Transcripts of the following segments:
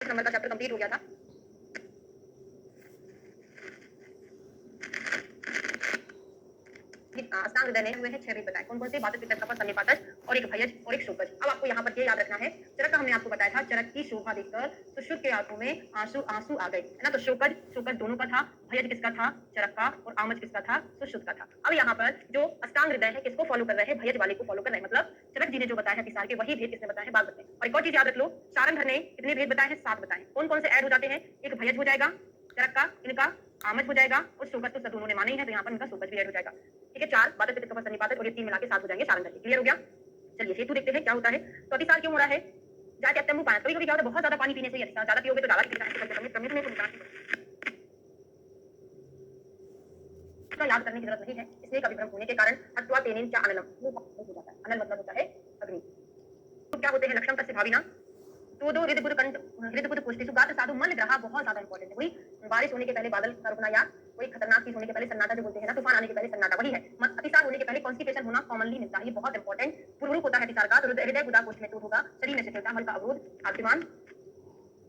Number का chapter complete हो गया था। अष्टांग हृदय ने हुए हैं 6 भेद बताए। कौन-कौन से? वातज, पित्त, कफ, सन्निपातज और एक भयज और एक शोकज। अब आपको यहाँ पर ये याद रखना है, चरक का हमने आपको बताया था, चरक की शोभा देखकर सुश्रुत के आंखों में आंसू आंसू आ गए, है ना? तो शोकज शोकज दोनों का था, भयज किसका था? चरक का, और आमज किसका था? सुश्रुत का था। अब यहाँ पर जो अष्टांग हृदय है किसको फॉलो कर रहे हैं? भयज वाले को फॉलो कर रहे हैं। मतलब चरक जी ने जो बताया है तिसार के, वही भेद किसने बताया है? बागवत ने। और एक और चीज याद रख लो, सारंधर ने कितने भेद बताए हैं? 7 बताए। कौन-कौन से ऐड हो जाते हैं? एक भयज हो जाएगा चरक का, इनका आमज हो जाएगा, और शोकज तो सब दोनों ने माने ही है, तो यहाँ पर इनका शोकज भी ऐड हो जाएगा। ठीक है, 4 वातज, पित्त, कफ, सन्निपातज और ये 3 मिला के 7 हो जाएंगे सारंधर के। क्लियर हो गया? चलिए हेतु देखते हैं क्या होता है। तो अतिसार क्यों हो रहा है? जाके अत्यंत पानी, कभी-कभी क्या होता है बहुत ज्यादा पानी पीने से ही अतिसार, ज्यादा पियोगे तो ज्यादा कमी में तो नुकसान इसका याद करने की जरूरत नहीं है। इसलिए कभी भ्रम होने के कारण हत्वा तेनेन च अनलम वो हो जाता है। अनल मतलब होता है अग्नि। तो क्या होते हैं लक्षण तस्य भाविना? तो दो हृदय बुध कंठ, हृदय बुध पुष्टि सुगात साधु मन ग्रह बहुत ज्यादा इंपॉर्टेंट है। वही बारिश होने के पहले बादल का रुकना, या कोई खतरनाक चीज होने के पहले सन्नाटा जो बोलते हैं ना, तूफान आने के पहले सन्नाटा, वही है। अतिसार होने के पहले कॉन्स्टिपेशन होना कॉमनली मिलता है, ये बहुत इंपॉर्टेंट पूर्वरूप होता है अतिसार का। तो हृदय गुदा कोष्ठ में टूट होगा, शरीर में शिथिलता, मल का अवरोध, अभिमान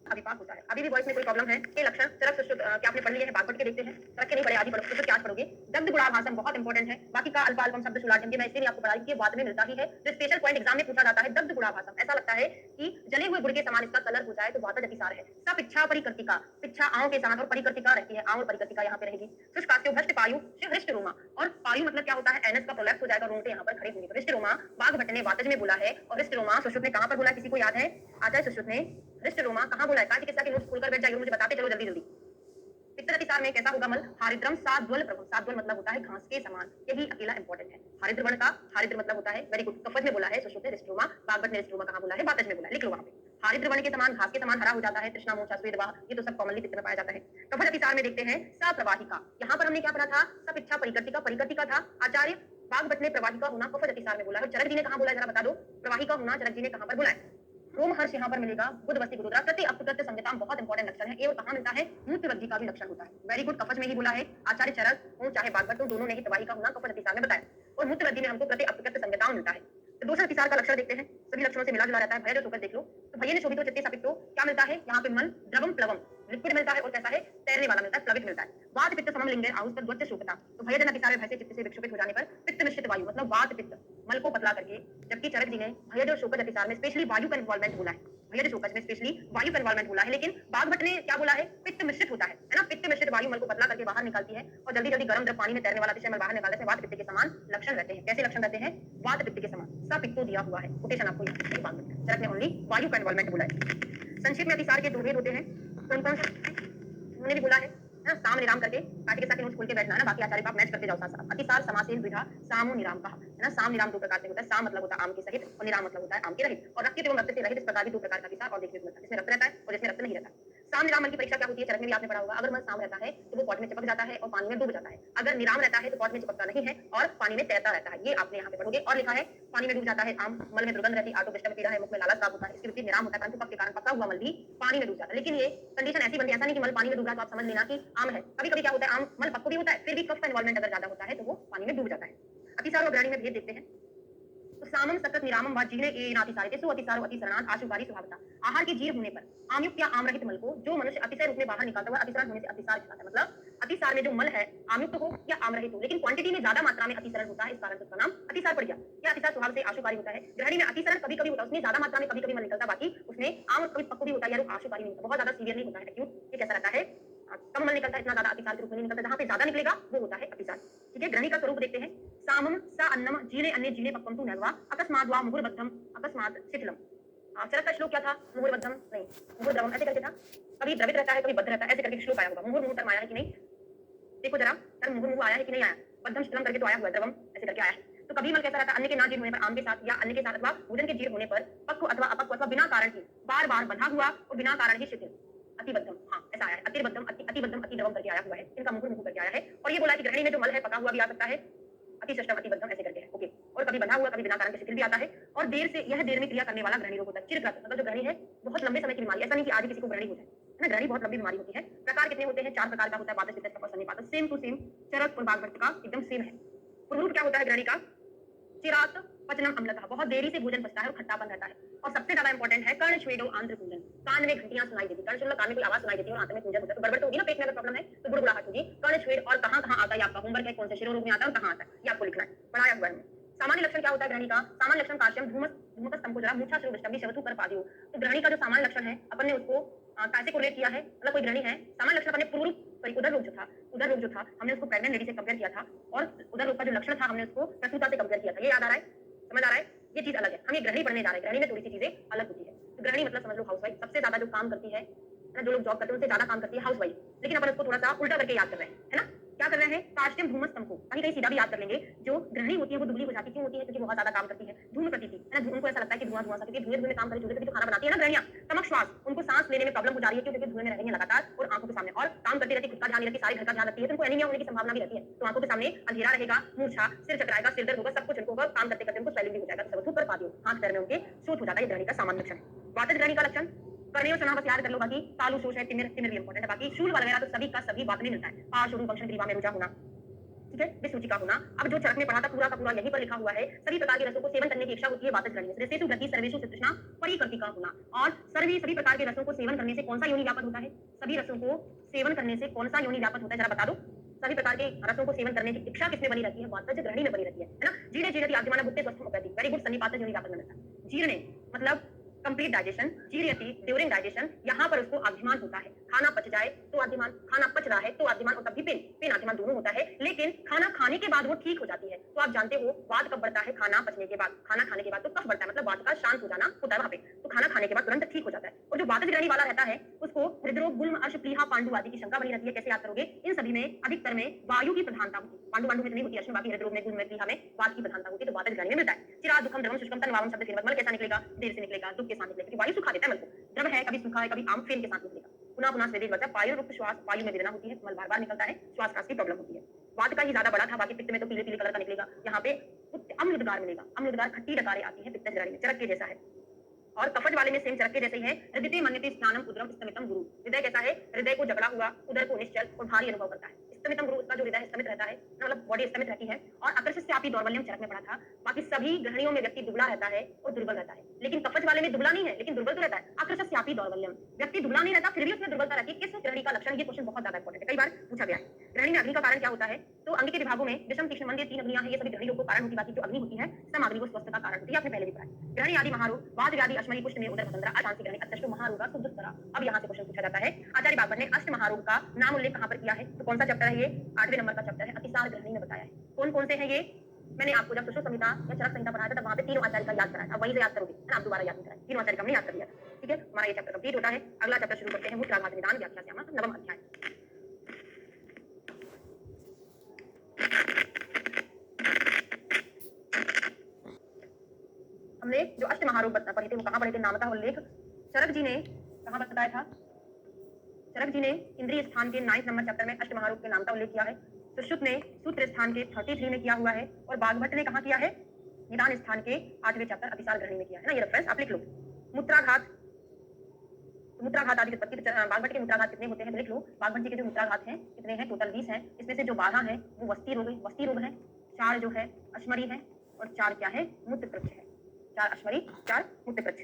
अभिपाक होता है। अभी भी वॉइस में कोई प्रॉब्लम है? ये लक्षण चरक सुश्रुत क्या आपने पढ़ लिए हैं? बागवट के देखते हैं, चरक के नहीं पढ़े, आदि पढ़ो, सुश्रुत के आज पढ़ोगे। दग्ध गुणाभासम बहुत इंपॉर्टेंट है, बाकी का अल्पा अल्पम शब्द सुलाढ़ मैं इसलिए आपको पढ़ा रही हूं कि बाद में मिलता ही है। जो स्पेशल पॉइंट एग्जाम में पूछा जाता है, दग्ध गुणाभासम, ऐसा लगता है कि जले हुए गुड़ के समान इसका कलर हो जाए तो वातज अतिसार है। सब इच्छा परिकृतिका, पिच्छा आंव के साथ और परिकृतिका रहती है, आंव और परिकृतिका यहाँ पे रहेगी। शुष्कास्यो भ्रष्ट पायु हृष्ट रोमा, और पायु मतलब क्या होता है? एनस का प्रोलैप्स हो जाएगा, रोंगटे यहाँ पर खड़े होंगे। तो हृष्ट रोमा बागभट्ट ने वातज में बोला है, और हृष्ट रोमा सुश्रुत ने कहां पर बोला? किसी को याद है? आचार्य सुश्रुत ने हृष्ट रोमा कहां बोला है? कांची किस्सा के नोट्स खोलकर बैठ जाइए, मुझे बताते चलो जल्दी जल्दी। पित्त अतिसार में कैसा होगा मल? हारिद्रम साद्वल प्रभु, साद्वल मतलब होता है घास के समान, यही अकेला इंपॉर्टेंट है। हारिद्र वर्ण का हारिद्र मतलब होता है, वेरी गुड, कफज में बोला है सुश्रुत ने हृष्ट रोमा, बागवट ने हृष्ट रोमा कहां बोला है? वातज में बोला है, लिख लो वहां पे। हारिद्र वर्ण के समान, घास के समान हरा हो जाता है, तृष्णा मोचा स्वेदवाह, ये तो सब कॉमनली पित्त में पाया जाता है। कफज अतिसार में देखते हैं सप्रवाहिका, यहाँ पर हमने क्या पढ़ा था? सब इच्छा परिकृतिका, परिकृतिका था। आचार्य बागवट ने प्रवाहिका होना कफज अतिसार में बोला है। चरक जी ने कहां बोला है जरा बता दो? प्रवाहिका होना चरक जी ने कहां पर बोला है? रोम हर्ष यहाँ पर मिलेगा, बुध वस्ती गुरुद्रा, प्रति अपकृत्य संहिता बहुत इंपॉर्टेंट लक्षण है। एवं कहाँ मिलता है? मूत्र वृद्धि का भी लक्षण होता है। वेरी गुड, कफज में ही बोला है। आचार्य चरक हो चाहे बागवट, तो दोनों ने ही प्रवाही का होना कफज अतिसार में बताया, और मूत्र वृद्धि में हमको प्रति अपकृत्य संहिता मिलता है। तो दूसरा अतिसार का लक्षण देखते हैं, सभी लक्षणों से मिला जुला रहता है। भय जो शोकज देख लो, तो भय ने शोभितो चित्ते सापितो क्या मिलता है? यहाँ पे मल द्रवम प्लवम, लिक्विड मिलता है, और कैसा है? तैरने वाला मिलता है, प्लवित मिलता है। वात पित्त समम लिंगे आहुस पर द्वत्य शोकता, तो भयजन अतिसार में भय से चित्त से विक्षोभित हो जाने पर पित्त मिश्रित वायु मतलब वात पित्त मल को पतला करके, जबकि चरक जी ने भयज और शोकज अतिसार में स्पेशली वायु का इन्वॉल्वमेंट बोला है। भयज शोकज में स्पेशली वायु का इन्वॉल्वमेंट बोला है, लेकिन बागभट्ट ने क्या बोला है? पित्त मिश्रित होता है ना? पित्त मिश्रित वायु मल को पतला करके बाहर निकालती है, और जल्दी जल्दी गर्म जब पानी में तैरने वाला अतिशय मल बाहर निकालने से वात पित्त के समान लक्षण रहते हैं। कैसे लक्षण रहते हैं? वात पित्त के समान। सा पित्तो दिया हुआ है, कोटेशन आपको यहाँ पे बागभट्ट, चरक ने ओनली वायु का इन्वॉल्वमेंट बोला है। संक्षिप्त में अतिसार के 2 भेद होते हैं, कौन कौन से? उन्होंने भी बोला है ना, साम निराम करके काटे के साथ नोट्स खोल के बैठना है ना, बाकी आचार्य आप मैच करते जाओ साथ साथ। अतिसार समासेन द्विधा सामो निराम कहा है ना। साम निराम 2 प्रकार से होता है। साम मतलब होता है आम के सहित, और निराम मतलब होता है आम के रहित। और रक्त एवं रक्त से रहित इस प्रकार के 2 प्रकार का अतिसार और देखने को मिलता है, जिसमें रक्त रहता है और जिसमें रक्त नहीं रहता है। साम निराम मन की परीक्षा क्या होती है? चरक में भी आपने पढ़ा होगा। अगर मन साम रहता है तो वो पॉट में चिपक जाता है और पानी में डूब जाता है। अगर निराम रहता है तो पॉट में चिपकता नहीं है और पानी में तैरता रहता है। ये आपने यहाँ पे पढ़ोगे। और लिखा है पानी में डूब जाता है आम, मल में दुर्गंध रहती है, आटो में पीड़ा है, मुख में लाला साफ होता है। इसके विपरीत निराम होता है, परंतु पक के कारण पका हुआ मल भी पानी में डूब जाता है। लेकिन ये कंडीशन ऐसी बनती है, ऐसा नहीं कि मल पानी में डूब रहा तो आप समझ लेना कि आम है। कभी कभी क्या होता है, आम मल पक्को भी होता है, फिर भी कफ का इन्वॉल्वमेंट अगर ज्यादा होता है तो वो पानी में डूब जाता है। अतिसार और ग्रहणी में भेद देखते हैं। तो सामम सतत निरामम वा जीर्णे ए नातिसारे सो अतिसारो अतिसरणात् आशुकारी स्वभावता, आहार के जीर्ण होने पर आमयुक्त या आम रहित मल को जो मनुष्य अतिशय रूप में बाहर निकालता है, अतिसरण होने से अतिसार कहलाता है। मतलब अतिसार में जो मल है आमयुक्त हो या आम रहित हो, लेकिन क्वांटिटी में ज्यादा मात्रा में अतिसरण होता है, इस कारण से उसका नाम अतिसार पड़ गया। यह अतिसार स्वभाव से आशुकारी होता है। ग्रहणी में अतिसरण कभी कभी होता है, उसमें ज्यादा मात्रा में कभी कभी मल निकलता है, बाकी उसमें आम कभी पक्को भी होता है, या आशुकारी नहीं होता, बहुत ज्यादा सीवियर नहीं होता है, एक्यूट। ये कैसा रहता है? कम मल निकलता है, इतना ज्यादा अतिसार के रूप में नहीं निकलता। जहां पे ज्यादा निकलेगा वो होता है अतिसार। ठीक है, ग्रहणी का स्वरूप देखते हैं। सामम सा अन्नम जीने अन्य जीने पक्वम तु नैवा अकस्मात् वा मुहुर्बद्धम अकस्मात् शिथिलम। चरक का श्लोक क्या था? मुहुर्बद्धम नहीं, मुहुर्द्रवम ऐसे करके था। कभी द्रवित रहता है, कभी बद्ध रहता है, ऐसे करके श्लोक आया होगा। मुहुर मुंह तक आया है कि नहीं? देखो जरा, तर मुहुर मुंह आया है कि नहीं आया? बद्धम शिथिलम करके तो आया हुआ है, द्रवम ऐसे करके आया है। तो कभी मल कैसा रहता है? अन्य के ना जीर्ण होने पर आम के साथ, या अन्य के साथ अथवा भोजन के जीर्ण होने पर पक्व अथवा अपक्व अथवा बिना कारण ही बार बार बंधा हुआ और बिना कारण ही शिथिल। अतिबद्धम, हाँ ऐसा आया है। अतिबद्धम अतिबद्धम अतिद्रवम करके आया हुआ है, इनका मुहुर मुंह करके आया है। और ये बोला कि ग्रहणी में जो मल है पका हुआ भी आ सकता है, अतिशिष्टम अतिबद्धम ऐसे करके है। ओके, और कभी बंधा हुआ कभी बिना कारण के शिथिल भी आता है। और देर से, यह देर में क्रिया करने वाला ग्रहणी रोग होता है। चिरग्रस्त मतलब जो ग्रहणी है बहुत लंबे समय की बीमारी, ऐसा नहीं कि आज ही किसी को ग्रहणी हो जाए, है ना। ग्रहणी बहुत लंबी बीमारी होती है। प्रकार कितने होते हैं? 4 प्रकार का होता है। वातज, पित्त, कफ, सन्निपातज, सेम टू सेम चरक और बागवट का एकदम सेम है। पूर्व क्या होता है ग्रहणी का? चिरात पचनम अम्लता, बहुत देरी से भोजन पचता है और खट्टापन रहता है। और सबसे ज्यादा इंपॉर्टेंट है कर्ण छेदो आंत्र कूंजन, कान में घंटियां सुनाई देती, कर्ण छेद कान में कोई आवाज सुनाई देती है और आंत में कूंजन होता है, तो गड़बड़ तो होगी ना, पेट में अगर प्रॉब्लम है तो गुड़गुड़ाहट होगी। कर्ण छेद और कहां कहां आता है आपका होमवर्क है, कौन से शिरोरोग में आता है और कहां आता है, ये आपको लिखना है, पढ़ाया हुआ है। सामान्य लक्षण क्या होता है ग्रहणी का? सामान्य लक्षण काश्यम धूमस धूमकस संकोचरा मूर्छा श्रोव दृष्टि शवथु कर पादियो। तो ग्रहणी का जो सामान्य लक्षण है अपन ने उसको कैसे कोरिलेट किया है, मतलब कोई ग्रहणी है, सामान्य लक्षण अपन ने पूर्व सॉरी उदर रोग जो था हमने उसको प्रेग्नेंट लेडी से कंपेयर किया था, और उदर रोग का जो लक्षण था हमने उसको प्रसूता से कंपेयर किया था। ये याद आ रहा है, समझ आ रहा है? ये चीज अलग है, हम ये ग्रहणी पढ़ने जा रहे हैं, ग्रहणी में थोड़ी सी चीजें अलग होती है। तो ग्रहणी मतलब समझ लो हाउसवाइफ, सबसे ज्यादा जो काम करती है ना, जो लोग जॉब करते हैं उनसे ज्यादा काम करती है हाउसवाइफ, लेकिन अपन उसको थोड़ा सा उल्टा करके याद कर रहे हैं, है ना? क्या कर रहे हैं? काष्टम धूमस तमको, कहीं कहीं सीधा भी याद कर लेंगे। जो ग्रहणी होती है वो दुबली हो जाती क्यों होती है? क्योंकि बहुत ज्यादा काम करती है, धूम प्रतीति है ना, उनको ऐसा लगता है कि धुआं धुआं सा, क्योंकि धुएं धुएं में काम करे, जो खाना बनाती है ना ग्रहणियां। तमक श्वास, उनको सांस लेने में प्रॉब्लम हो जा रही है, क्यों? क्योंकि धुएं में रह रही है लगातार और आंखों के सामने, और काम करती रहती है, खुद का ध्यान नहीं रखती, सारे घर का ध्यान रखती है, तो उनको एनीमिया होने की संभावना भी रहती है। तो आंखों के सामने अंधेरा रहेगा, मूर्छा, सिर चकराएगा, सिर दर्द होगा, सब कुछ उनको होगा, काम करते करते उनको स्वेलिंग भी हो जाएगा, सब कर पा दियो, हाथ पैर में उनके सूत हो जाता है। ये ग्रहणी का सामान्य लक्षण है। वातज ग्रहणी का लक्षण कर्णेय सुना, बस याद कर लो, बाकी तालु शोष है, तिमिर तिमिर भी इंपॉर्टेंट है, बाकी शूल वगैरह तो सभी का सभी बात में मिलता है। पार्श्व रूप फंक्शन ग्रीवा में रुचा होना, ठीक है, विसूचिका होना। अब जो चरक में पढ़ा था पूरा का पूरा यहीं पर लिखा हुआ है, सभी प्रकार के रसों को सेवन करने की इच्छा होती है वातज ग्रहणी में। रसेषु गति सर्वेषु तृष्णा परिकर्तिका होना, और सभी प्रकार के रसों को सेवन करने से कौन सा योनि व्यापक होता है? सभी रसों को सेवन करने से कौन सा योनि व्यापक होता है, जरा बता दो। सभी प्रकार के रसों को सेवन करने की इच्छा किसमें बनी रहती है? वातज ग्रहणी में बनी रहती है ना। जीर्णे जीर्णति आद्यमाना भुक्ते स्वस्थम उपैति, वेरी गुड, सन्निपातज योनि व्यापक में मिलता है। जीर्णे मतलब कंप्लीट डाइजेशन, जीर्यति ड्यूरिंग डाइजेशन, यहाँ पर उसको आद्यमान होता है, खाना पच जाए तो आद्यमान, खाना पच रहा है तो आद्यमान, और तब भी पेन आद्यमान दोनों होता है, लेकिन खाना खाने के बाद वो ठीक हो जाती है। तो आप जानते हो वात कब बढ़ता है? खाना पचने के बाद, खाना खाने के बाद तो कफ बढ़ता है, मतलब वात का शांत हो जाना होता है वहां पे, तो खाना खाने के बाद तुरंत ठीक हो जाता है। और जो वातज ग्रहणी वाला रहता है उसको हृदरोग, गुल्म, अर्श, प्लीहा, पांडु आदि की शंका बनी रहती है। कैसे याद करोगे? इन सभी में अधिकतर में वायु की प्रधानता होती है, पांडु में नहीं होती, अर्श में, बाकी हृदरोग में, गुल्म में, प्लीहा में वात की प्रधानता होती है, तो वातज ग्रहणी में मिलता है। चिराग दुखम द्रवम शुष्कम तन्वावम शब्द से मल कैसा निकलेगा? देर से निकलेगा, दुख के साथ निकलेगा, वायु सुखा देता है मल को, द्रव है, कभी सूखा है, कभी आम, फेन के साथ निकलेगा। पुनः पुनः स्वेदित बचा, वायु रुक्त श्वास, वायु में वेदना होती है, मल बार बार निकलता है, श्वास काश की प्रॉब्लम होती है। वात का ही ज्यादा बड़ा था, बाकी पित्त में तो पीले पीले कलर का निकलेगा, यहाँ पे अम्ल उद्गार मिलेगा, अम्ल उद्गार खट्टी डकारें आती है पित्त ग्रहणी में, चरक के जैसा है। और कफज वाले में सेम चरक के जैसे ही है। हृदय मन्यते स्नानम उदरम स्तमितम गुरु, हृदय कैसा है? हृदय को जकड़ा हुआ, उदर को निश्चल और भारी अनुभव करता है। स्तमितम गुरु, उसका जो हृदय स्तमित रहता है, मतलब बॉडी स्तमित रहती है। और आकर्षित से आपी दौर्बल्यम चरक में पड़ा था। बाकी सभी ग्रहणियों में व्यक्ति दुबला रहता है और दुर्बल रहता है, लेकिन कफज वाले में दुबला नहीं है लेकिन दुर्बल तो रहता है। आकर्षित से आपी दौर्बल्यम, व्यक्ति दुबला नहीं रहता फिर भी उसमें दुर्बलता रहती है। किस ग्रहणी का लक्षण? ये क्वेश्चन बहुत ज्यादा इंपॉर्टेंट है, कई बार पूछा गया है। ग्रहणी में अग्नि का कारण क्या होता है? तो अंग के विभागों में विषम तीक्ष्ण मंद, 3 अग्नियां हैं, ये सभी ग्रहणी को कारण होती है। बाकी जो अग्नि होती है समाग्नि वो स्वस्थ का कारण होती है, आपने पहले भी पढ़ा है। ग्रहणी आदि महारोग, वात व्याधि, अश्मरी, कुष्ठ में उदर भसंद्रा, अशांति ग्रहणी, अष्टो महारोगा सुदुस्तरा। अब यहाँ से क्वेश्चन पूछा जाता है, आचार्य बागवत ने अष्ट महारोग का नाम उल्लेख कहां पर किया है? तो कौन सा चैप्टर है ये? 8वें नंबर का चैप्टर है, अतिसार ग्रहणी में बताया है। कौन कौन से हैं ये? मैंने आपको जब सुश्रुत संहिता या चरक संहिता पढ़ाया था तब वहां पे तीनों आचार्य का याद कराया, अब वहीं से याद करोगे, है ना? आप दोबारा याद नहीं कराए, तीनों आचार्य का हमने याद कर दिया, ठीक है? हमारा ये चैप्टर कंप्लीट होता है। अगला चैप्टर शुरू करते हैं, मूत्राघात निदान व्याख्या से, हमारा 9वां अध्याय। हमने जो अष्ट महारोग पढ़े थे वो कहाँ पढ़े थे? नामतः उल्लेख चरक जी ने कहाँ बताया था? चरक जी ने इंद्रिय स्थान के 9 नंबर चैप्टर में अष्ट महारोग के नामतः उल्लेख किया है। सुश्रुत ने सूत्र स्थान के 33 में किया हुआ है, और बागभट्ट ने कहाँ किया है? निदान स्थान के 8वें चैप्टर अतिसार ग्रहणी में किया है ना। ये रेफरेंस आप लिख लो। मूत्राघात, मूत्राघात आदि उत्पत्ति, बागभट्ट के मूत्राघात कितने होते हैं लिख लो। बागभट्ट जी के जो मूत्राघात हैं कितने हैं? टोटल 20 हैं। इसमें से जो 12 हैं वो वस्ती रोग है, 4 जो है अश्मरी है, और 4 क्या है? मूत्रकृच्छ है। 4 अश्मरी, 4 मूत्रकृच्छ,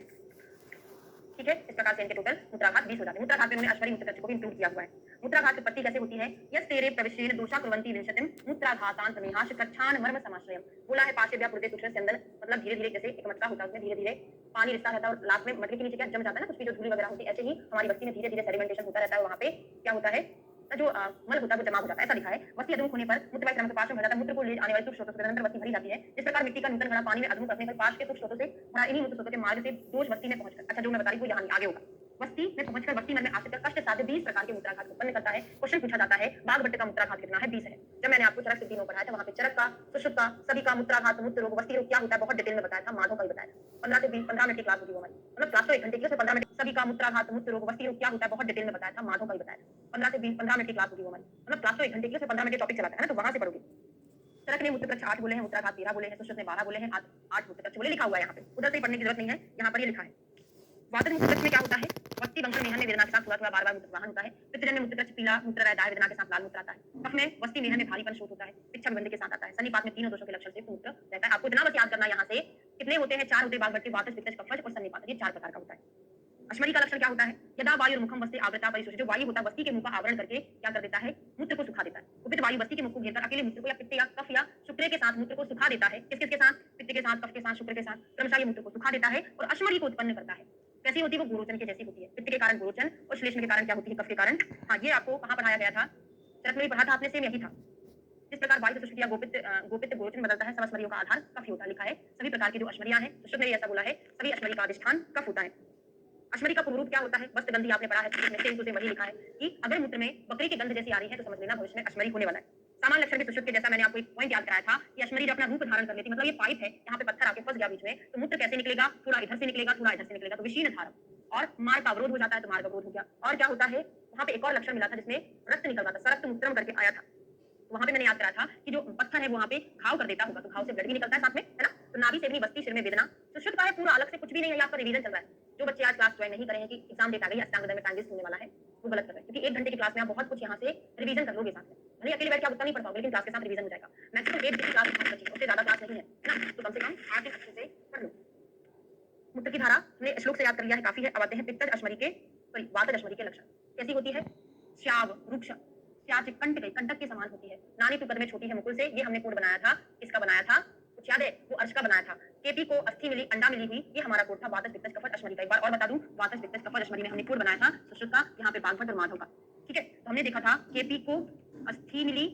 ठीक है? इस प्रकार से इनके टोटल मूत्राघात 20 हो जाते हैं। मूत्राघात में उन्होंने अश्मरी मूत्रकृच्छ को भी इंक्लूड किया हुआ है। मूत्राघात की उत्पत्ति कैसे होती है? यस तेरे प्रविशेन दोषा कुर्वन्ति विंशतिम मूत्राघातांत मेहाश कच्छान मर्म समाश्रयम। बोला है पाशव्या पुरते तुष्ण से अंदर, मतलब धीरे धीरे जैसे एक मटका होता है उसमें धीरे धीरे पानी रिश्ता रहता है, और लास्ट में मटके के नीचे क्या जम जाता है ना, कुछ भी जो धूल वगैरह होती है, ऐसे ही हमारी बस्ती में धीरे धीरे सेडिमेंटेशन होता रहता है। वहां पे क्या होता है? जो मल होता है वो जमा हो जाता है, ऐसा लिखा है। वस्ती अधमुख होने पर मूत्र क्रम के पास में भर जाता है, मूत्र को ले आने वाले सूक्ष्म स्रोतों से निरंतर वस्ती भरी जाती है। जिस प्रकार मिट्टी का नूतन घड़ा पानी में अधमुख रखने पर पास के सूक्ष्म स्रोतों से भरा, इन्हीं मूत्र स्रोतों के मार्ग से दोष वस्ती में पहुंचकर, अच्छा जो मैं बता रही हूँ यहाँ आगे होगा, वस्ती में पहुंचकर वस्ती मन में आश्रित कष्ट साध्य 20 प्रकार के मूत्राघात उत्पन्न करता है। क्वेश्चन पूछा जाता है बागभट्ट का मूत्राघात कितना है? 20 है। जब मैंने आपको चरक सिद्धि में पढ़ाया था वहां पे चरक का, सुश्रुत का, सभी का मूत्राघात, मूत्र रोग, वस्ती रोग क्या होता है बहुत डिटेल में बताया था, माधव का ही बताया था। 15 से 15 मिनट की क्लास होगी वो हमारी, मतलब क्लास तो 1 घंटे की, उसमें 15 मिनट सभी का मूत्राघात, मूत्र रोग, वस्ती रोग क्या होता है बहुत डिटेल में बताया था, माधव का ही बताया था। 15 से 15 मिनट की क्लास होगी वो हमारी, मतलब क्लास तो 1 घंटे की, उसमें 15 मिनट टॉपिक चलाता है ना, तो वहां से पढ़ोगे। चरक ने मूत्रकृच्छ 8 बोले हैं, मूत्राघात 13 बोले हैं, सुश्रुत ने 12 बोले हैं, 8 मूत्रकृच्छ बोले लिखा हुआ है यहाँ पे, उधर से पढ़ने की जरूरत नहीं है, यहाँ पर ये लिखा है। वातज मुक्त कक्ष में क्या होता है? वस्ती वंशन मेहन में वेदना के साथ थोड़ा-थोड़ा बार-बार मूत्र प्रवाहन होता है। पित्तजन्य मुक्त कक्ष पीला मूत्र रहता है, वेदना के साथ लाल मूत्र आता है। कफ में वस्ती मेहन में भारीपन शोथ होता है, पिच्छा विबंधी के साथ आता है। सन्निपात में तीनों दोषों के लक्षण से युक्त मूत्र रहता है। आपको इतना बस याद करना है यहाँ से कितने होते हैं? 4 होते हैं वातज, पित्तज, कफज और सन्निपात। ये 4 प्रकार का होता है। अश्मरी का लक्षण क्या होता है? यदा वायुर्मुखम वस्ति आवृता परिशोषित, जो वायु होता है वस्ती के मुंह का आवरण करके क्या कर देता है? मूत्र को सुखा देता है। कुपित वायु वस्ती के मुख को घेरकर अकेले मूत्र को या पित्त या कफ या शुक्र के साथ मूत्र को सुखा देता है। किस-किस के साथ? पित्त के साथ, कफ के साथ, शुक्र के साथ क्रमशः ये मूत्र को सुखा देता है और अश्मरी को उत्पन्न करता है। कैसी होती है वो? गोरोचन के जैसी होती है। पित्त के कारण गोरोचन और श्लेष्म के कारण क्या होती है? कफ के कारण। हाँ, ये आपको कहाँ पढ़ाया गया था? चरक में पढ़ा था आपने, सेम यही था। जिस प्रकार वायु से शुष्क या गोपित्त गोरोचन बदलता है, सब अश्मरियों का आधार कफ ही होता है। लिखा है सभी प्रकार की जो अश्मरियां हैं, सुश्रुत में ऐसा बोला है, सभी अश्मरी का अधिष्ठान कफ होता है। अश्मरी का पूर्व रूप क्या होता है? वस्त गंधी आपने पढ़ा है, इसमें सेम टू सेम वही लिखा है कि अगर मूत्र में बकरी की गंध जैसी आ रही है तो समझ लेना भविष्य में अश्मरी होने वाला है। सामान्य लक्षण भी सुश्रुत के जैसा मैंने आपको एक पॉइंट याद कराया था कि अश्मरी जब अपना रूप धारण कर लेती, मतलब ये पाइप है, यहाँ पे पत्थर आके फंस गया बीच में, तो मूत्र कैसे निकलेगा? थोड़ा इधर से निकलेगा, थोड़ा इधर से निकलेगा, तो विशीर्ण धारा और मार्ग का अवरोध हो जाता है, तो मार्ग अवरोध हो गया। और क्या होता है? वहाँ पे एक और लक्षण मिला था जिसमें रक्त निकल रहा था, सरक्त मूत्रम करके आया था। वहां पे मैंने याद करा था कि जो पत्थर है वहां पे घाव कर देता होगा, तो घाव से ब्लड भी निकलता है साथ में, है ना? तो नाभि से भी बस्ती, सिर में वेदना, सुश्रुत का है पूरा, अलग से कुछ भी नहीं है, आपका रिवीजन चल रहा है। जो बच्चे आज क्लास ज्वाइन नहीं करेंगे कि एग्जाम डेट आ गई, अष्टांग हृदय में टाइम वेस्ट होने वाला है, वो गलत कर रहे हैं, क्योंकि 1 घंटे की क्लास में आप बहुत कुछ यहाँ से रिवीजन कर लोगे साथ में। भले अकेले बैठ के आप उतना नहीं पढ़ पाओगे, लेकिन क्लास के साथ रिवीजन हो जाएगा। मैक्सिमम 1 घंटे की क्लास में बची, उससे ज्यादा क्लास नहीं है, है ना? तो कम से कम 8 दिन अच्छे से पढ़ लो। मूत्र की धारा हमने श्लोक से याद कर लिया है, काफी है। अब आते हैं पित्तज अश्मरी के, सॉरी वातज अश्मरी के लक्षण। कैसी होती है? श्याव रुक्ष, श्याच कंटक के समान होती है। नानी तू कद में छोटी है मुकुल से, ये हमने कोड बनाया था। किसका बनाया था? कुछ याद है? वो अर्श का बनाया था। केपी को अस्थि मिली, अंडा मिली हुई, ये हमारा कोड था वातज पित्तज कफज अश्मरी का। एक बार और बता दूं, वातज पित्तज कफज अश्मरी में हमने कोड बनाया था सुश्रुत का, यहाँ पे बागभट और माधव का। ठीक है, तो हमने देखा था केपी को अस्थि मिली,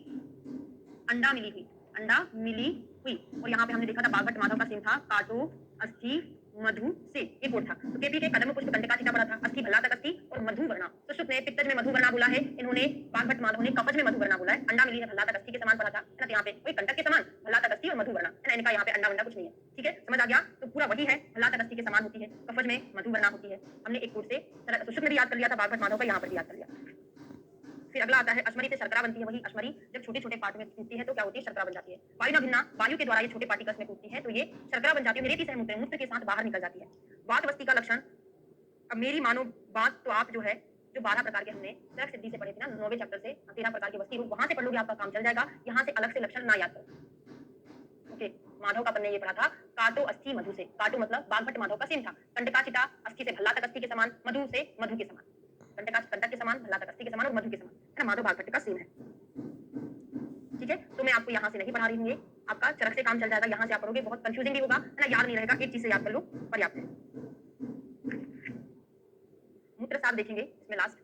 अंडा मिली हुई, अंडा मिली हुई, और यहाँ पे हमने देखा था बागभट माधव का सेम था, काटो अस्थि मधु से, ये कोड था। तो केपी के कदम पुष्प कंटका छिटा पड़ा था, अस्थि भल्ला तक अस्थि और मधु वर्णा। सुश्रुत ने पित्तज में मधु वर्णा बोला है, इन्होंने बागभट माधव ने कफज में मधु वर्णा बोला है। अंडा मिली है, भल्ला तक अस्थि के समान पड़ा था, है ना? यहाँ पे वही कंटक के समान, भल्ला तक अस्थि और मधु वर्णा, है ना? इनका यहाँ पे अंडा वंडा कुछ नहीं है। ठीक है, समझ आ गया? तो पूरा वही है, भल्ला तक अस्थि के समान होती है, कफज में मधु वर्णा होती है। हमने एक कोड से सुश्रुत में भी याद कर लिया था, बागभट माधव का यहाँ पर भी याद कर लिया। फिर अगला आता है अश्मरी से शर्करा बनती है। वही अश्मरी जब छोटे-छोटे पार्ट में टूटती है तो क्या होती है? शर्करा बन जाती है। वायु भिन्ना, वायु के द्वारा ये छोटे पार्टिकल्स में टूटती है तो ये शर्करा बन जाती है, रेती से मूत्र के साथ बाहर निकल जाती है। वात वस्ती का लक्षण, अब मेरी मानो बात तो आप जो है, जो 12 प्रकार के हमने तर्क सिद्धि से पढ़े थे ना, 9वें चैप्टर से 13 प्रकार के वस्ती रूप, वहां से पढ़ लोगे आपका काम चल जाएगा। यहाँ से अलग से लक्षण ना याद करो। ओके, माधव का अपन ने ये पढ़ा था, काटो अस्थि मधु से। काटो मतलब बागभट माधव का सेम था, कंटका चिटा अस्थि से भल्ला तक अस्थि के समान, मधु से मधु के समान, कंटक के समान, भल्ला तक अस्थि के समान और मधु के समान, है ना? माधव बागभट्ट का सेम है। ठीक है, तो मैं आपको यहाँ से नहीं पढ़ा रही हूँ, ये आपका चरक से काम चल जाएगा। यहाँ से आप पढ़ोगे, बहुत कंफ्यूजिंग भी होगा, है ना? याद नहीं रहेगा, एक चीज से याद कर लो, पर्याप्त है। मूत्र साफ देखेंगे इसमें लास्ट।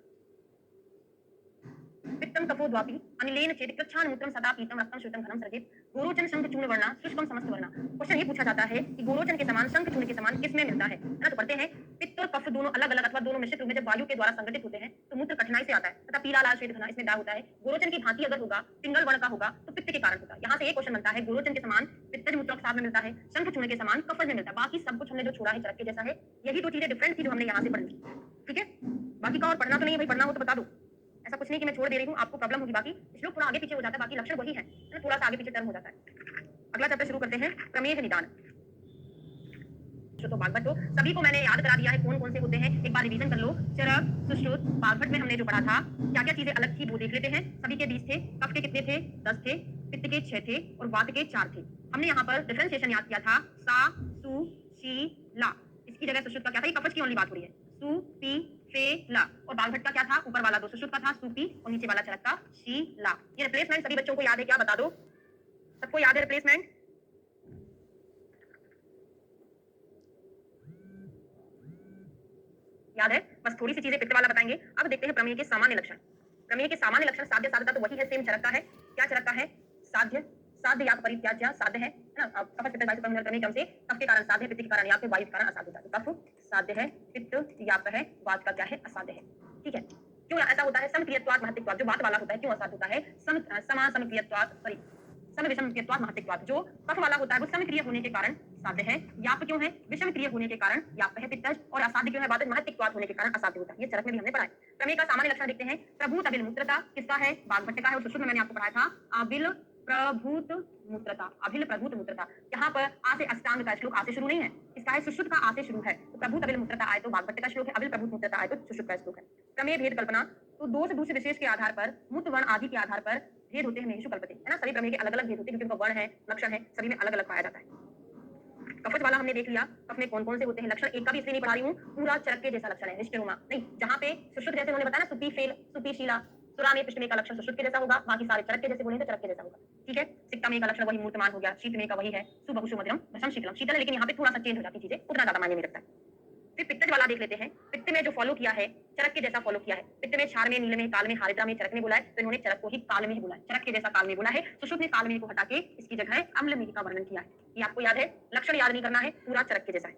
पित्तम कफो द्वापी अनिलेन चेत कृच्छान मूत्रम सदा पीतम रक्तम श्वेतम घनम सर्जित गोरोचन शंख चूर्ण वर्णा शुष्कम समस्त वर्णा। क्वेश्चन ये पूछा जाता है कि गोरोचन के समान, शंख चूर्ण के समान किसमें मिलता है ना? तो पढ़ते हैं, पित्त और कफ दोनों अलग-अलग अथवा दोनों मिश्रित रूप में जब वायु के द्वारा संगठित होते हैं तो मूत्र कठिनाई से आता है तथा पीला लाल श्वेत घना इसमें दाग होता है। गोरोचन की भांति अगर होगा, पिंगल वर्ण का होगा तो पित्त के कारण होगा। यहाँ से एक क्वेश्चन बनता है, गोरोचन के समान पित्तज मूत्रक में मिलता है, शंख चूर्ण के समान कफज में मिलता है। बाकी सब कुछ हमने जो छोड़ा है चरक के जैसा है, यही दो चीजें डिफरेंट थी जो हमने यहाँ से पढ़ी। ठीक है, बाकी का और पढ़ना तो नहीं है भाई, पढ़ना हो तो बता दो, ऐसा कुछ नहीं कि मैं छोड़ दे रही हूँ, आपको प्रॉब्लम होगी। बाकी श्लोक थोड़ा आगे पीछे हो जाता है, बाकी लक्षण वही है, थोड़ा सा आगे पीछे टर्म हो जाता है। अगला चैप्टर शुरू करते हैं, प्रमेय निदान। तो बागभट तो सभी को मैंने याद करा दिया है, कौन कौन से होते हैं, एक बार रिवीजन कर लो। चरक, सुश्रुत, बागभट में हमने जो पढ़ा था, क्या क्या चीजें अलग थी वो देख लेते हैं। सभी के 20 थे, कफ के कितने थे? 10 थे, पित्त के 6 थे और वात के 4 थे। हमने यहाँ पर डिफरेंशिएशन याद किया था, सा, सु, शी, ला। इसकी जगह सुश्रुत का क्या था? ये कफज की ओनली बात हो रही है, सु, पी, फे, ला। और बागभट का क्या था? ऊपर वाला दो, सुश्रुत का था सुपी और नीचे वाला चरक का शी, ला। ये रिप्लेसमेंट सभी बच्चों को याद है क्या? बता दो, सबको याद है रिप्लेसमेंट? याद है? बस थोड़ी सी चीजें पित्त वाला बताएंगे। अब देखते हैं प्रमेय के सामान्य लक्षण। प्रमेय के सामान्य लक्षण, साध्य साध्यता तो वही है, सेम चरक का है। क्या चरक का है? साध्य, साध्य या परित्याज्य, साध्य है ना? कफ पित्त वायु प्रमेय प्रमेय क्रम से कफ के कारण साध्य, पित्त के कारण या फिर वायु के कारण असाध्य होता है। कफ साध्य है, पित्त याप है, वात का क्या है? असाध्य है। ठीक है, क्यों ऐसा होता है? समक्रियत्वात् महत्तित्वात्, जो वात वाला होता है क्यों असाध्य होता है? समक्रियत्वात्, सॉरी, समविषमक्रियत्वात् महत्तित्वात्, जो कफ वाला होता है वो समक्रिय होने के कारण साध्य है। याप क्यों है? विषमक्रिय होने के कारण याप है पित्तज, और असाध्य क्यों है? वातज महत्तित्वात् होने के कारण असाध्य होता है। ये चरक में भी हमने पढ़ा है। प्रमेय का सामान्य लक्षण देखते हैं। प्रभूत अबिल मूत्रता किसका है? बागभट्ट का है, और सुश्रुत में मैंने आपको पढ़ाया था, अबिल प्रभूत मूत्रता, अभिल प्रभूत मूत्रता। यहाँ पर आ से अष्टांग का श्लोक आ से शुरू नहीं है, इसका है सुश्रुत का आ से शुरू है, तो प्रभु तविल मुद्रता आए तो वाग्भट्ट का श्लोक है, अविल प्रभु मुद्रता आए तो सुश्रुत का श्लोक है। प्रमेय भेद कल्पना, तो दो से दूसरे विशेष के आधार पर, मूत्र वर्ण आदि के आधार पर भेद होते हैं महेशु कल्पते, है ना? सभी प्रमेय के अलग-अलग भेद होते हैं क्योंकि उनका वर्ण है, लक्षण है, सभी में अलग-अलग पाया जाता है। कफज वाला हमने देख लिया, कफ में कौन-कौन से होते हैं लक्षण, एक का भी इसलिए नहीं पढ़ा रही हूँ, पूरा चरक के जैसा लक्षण है, निष्क्रियमा नहीं, जहाँ पे सुश्रुत जैसे उन्होंने बताया ना, सुपी फेल, सुपी शीला, सुरा में पृष्ठ में का लक्षण सुश्रुत के जैसा होगा, बाकी सारे चरक के जैसे बोलेंगे तो चरक के जैसा होगा, ठीक है? सिक्ता में का लक्षण वही मूर्तमान हो गया, शीत में का वही है, सुबहुषु मध्यम, भसम शीतलम, शीतल है लेकिन यहाँ पे थोड़ा सा चेंज हो जाती चीजें, उतना ज्यादा मायने नहीं रखता है। फिर पित्तज वाला देख लेते हैं, पित्त में जो फॉलो किया है, चरक के जैसा फॉलो किया है, पित्त में क्षार में, नील में, काल में, हारिद्रा में, चरक में बोला है, तो इन्होंने चरक को ही काल में ही बोला है, चरक के जैसा काल में बोला है, सुश्रुत ने काल में को हटा के इसकी जगह अम्ल में का वर्णन किया है, ये आपको याद है, लक्षण याद नहीं करना है, पूरा चरक के जैसा है।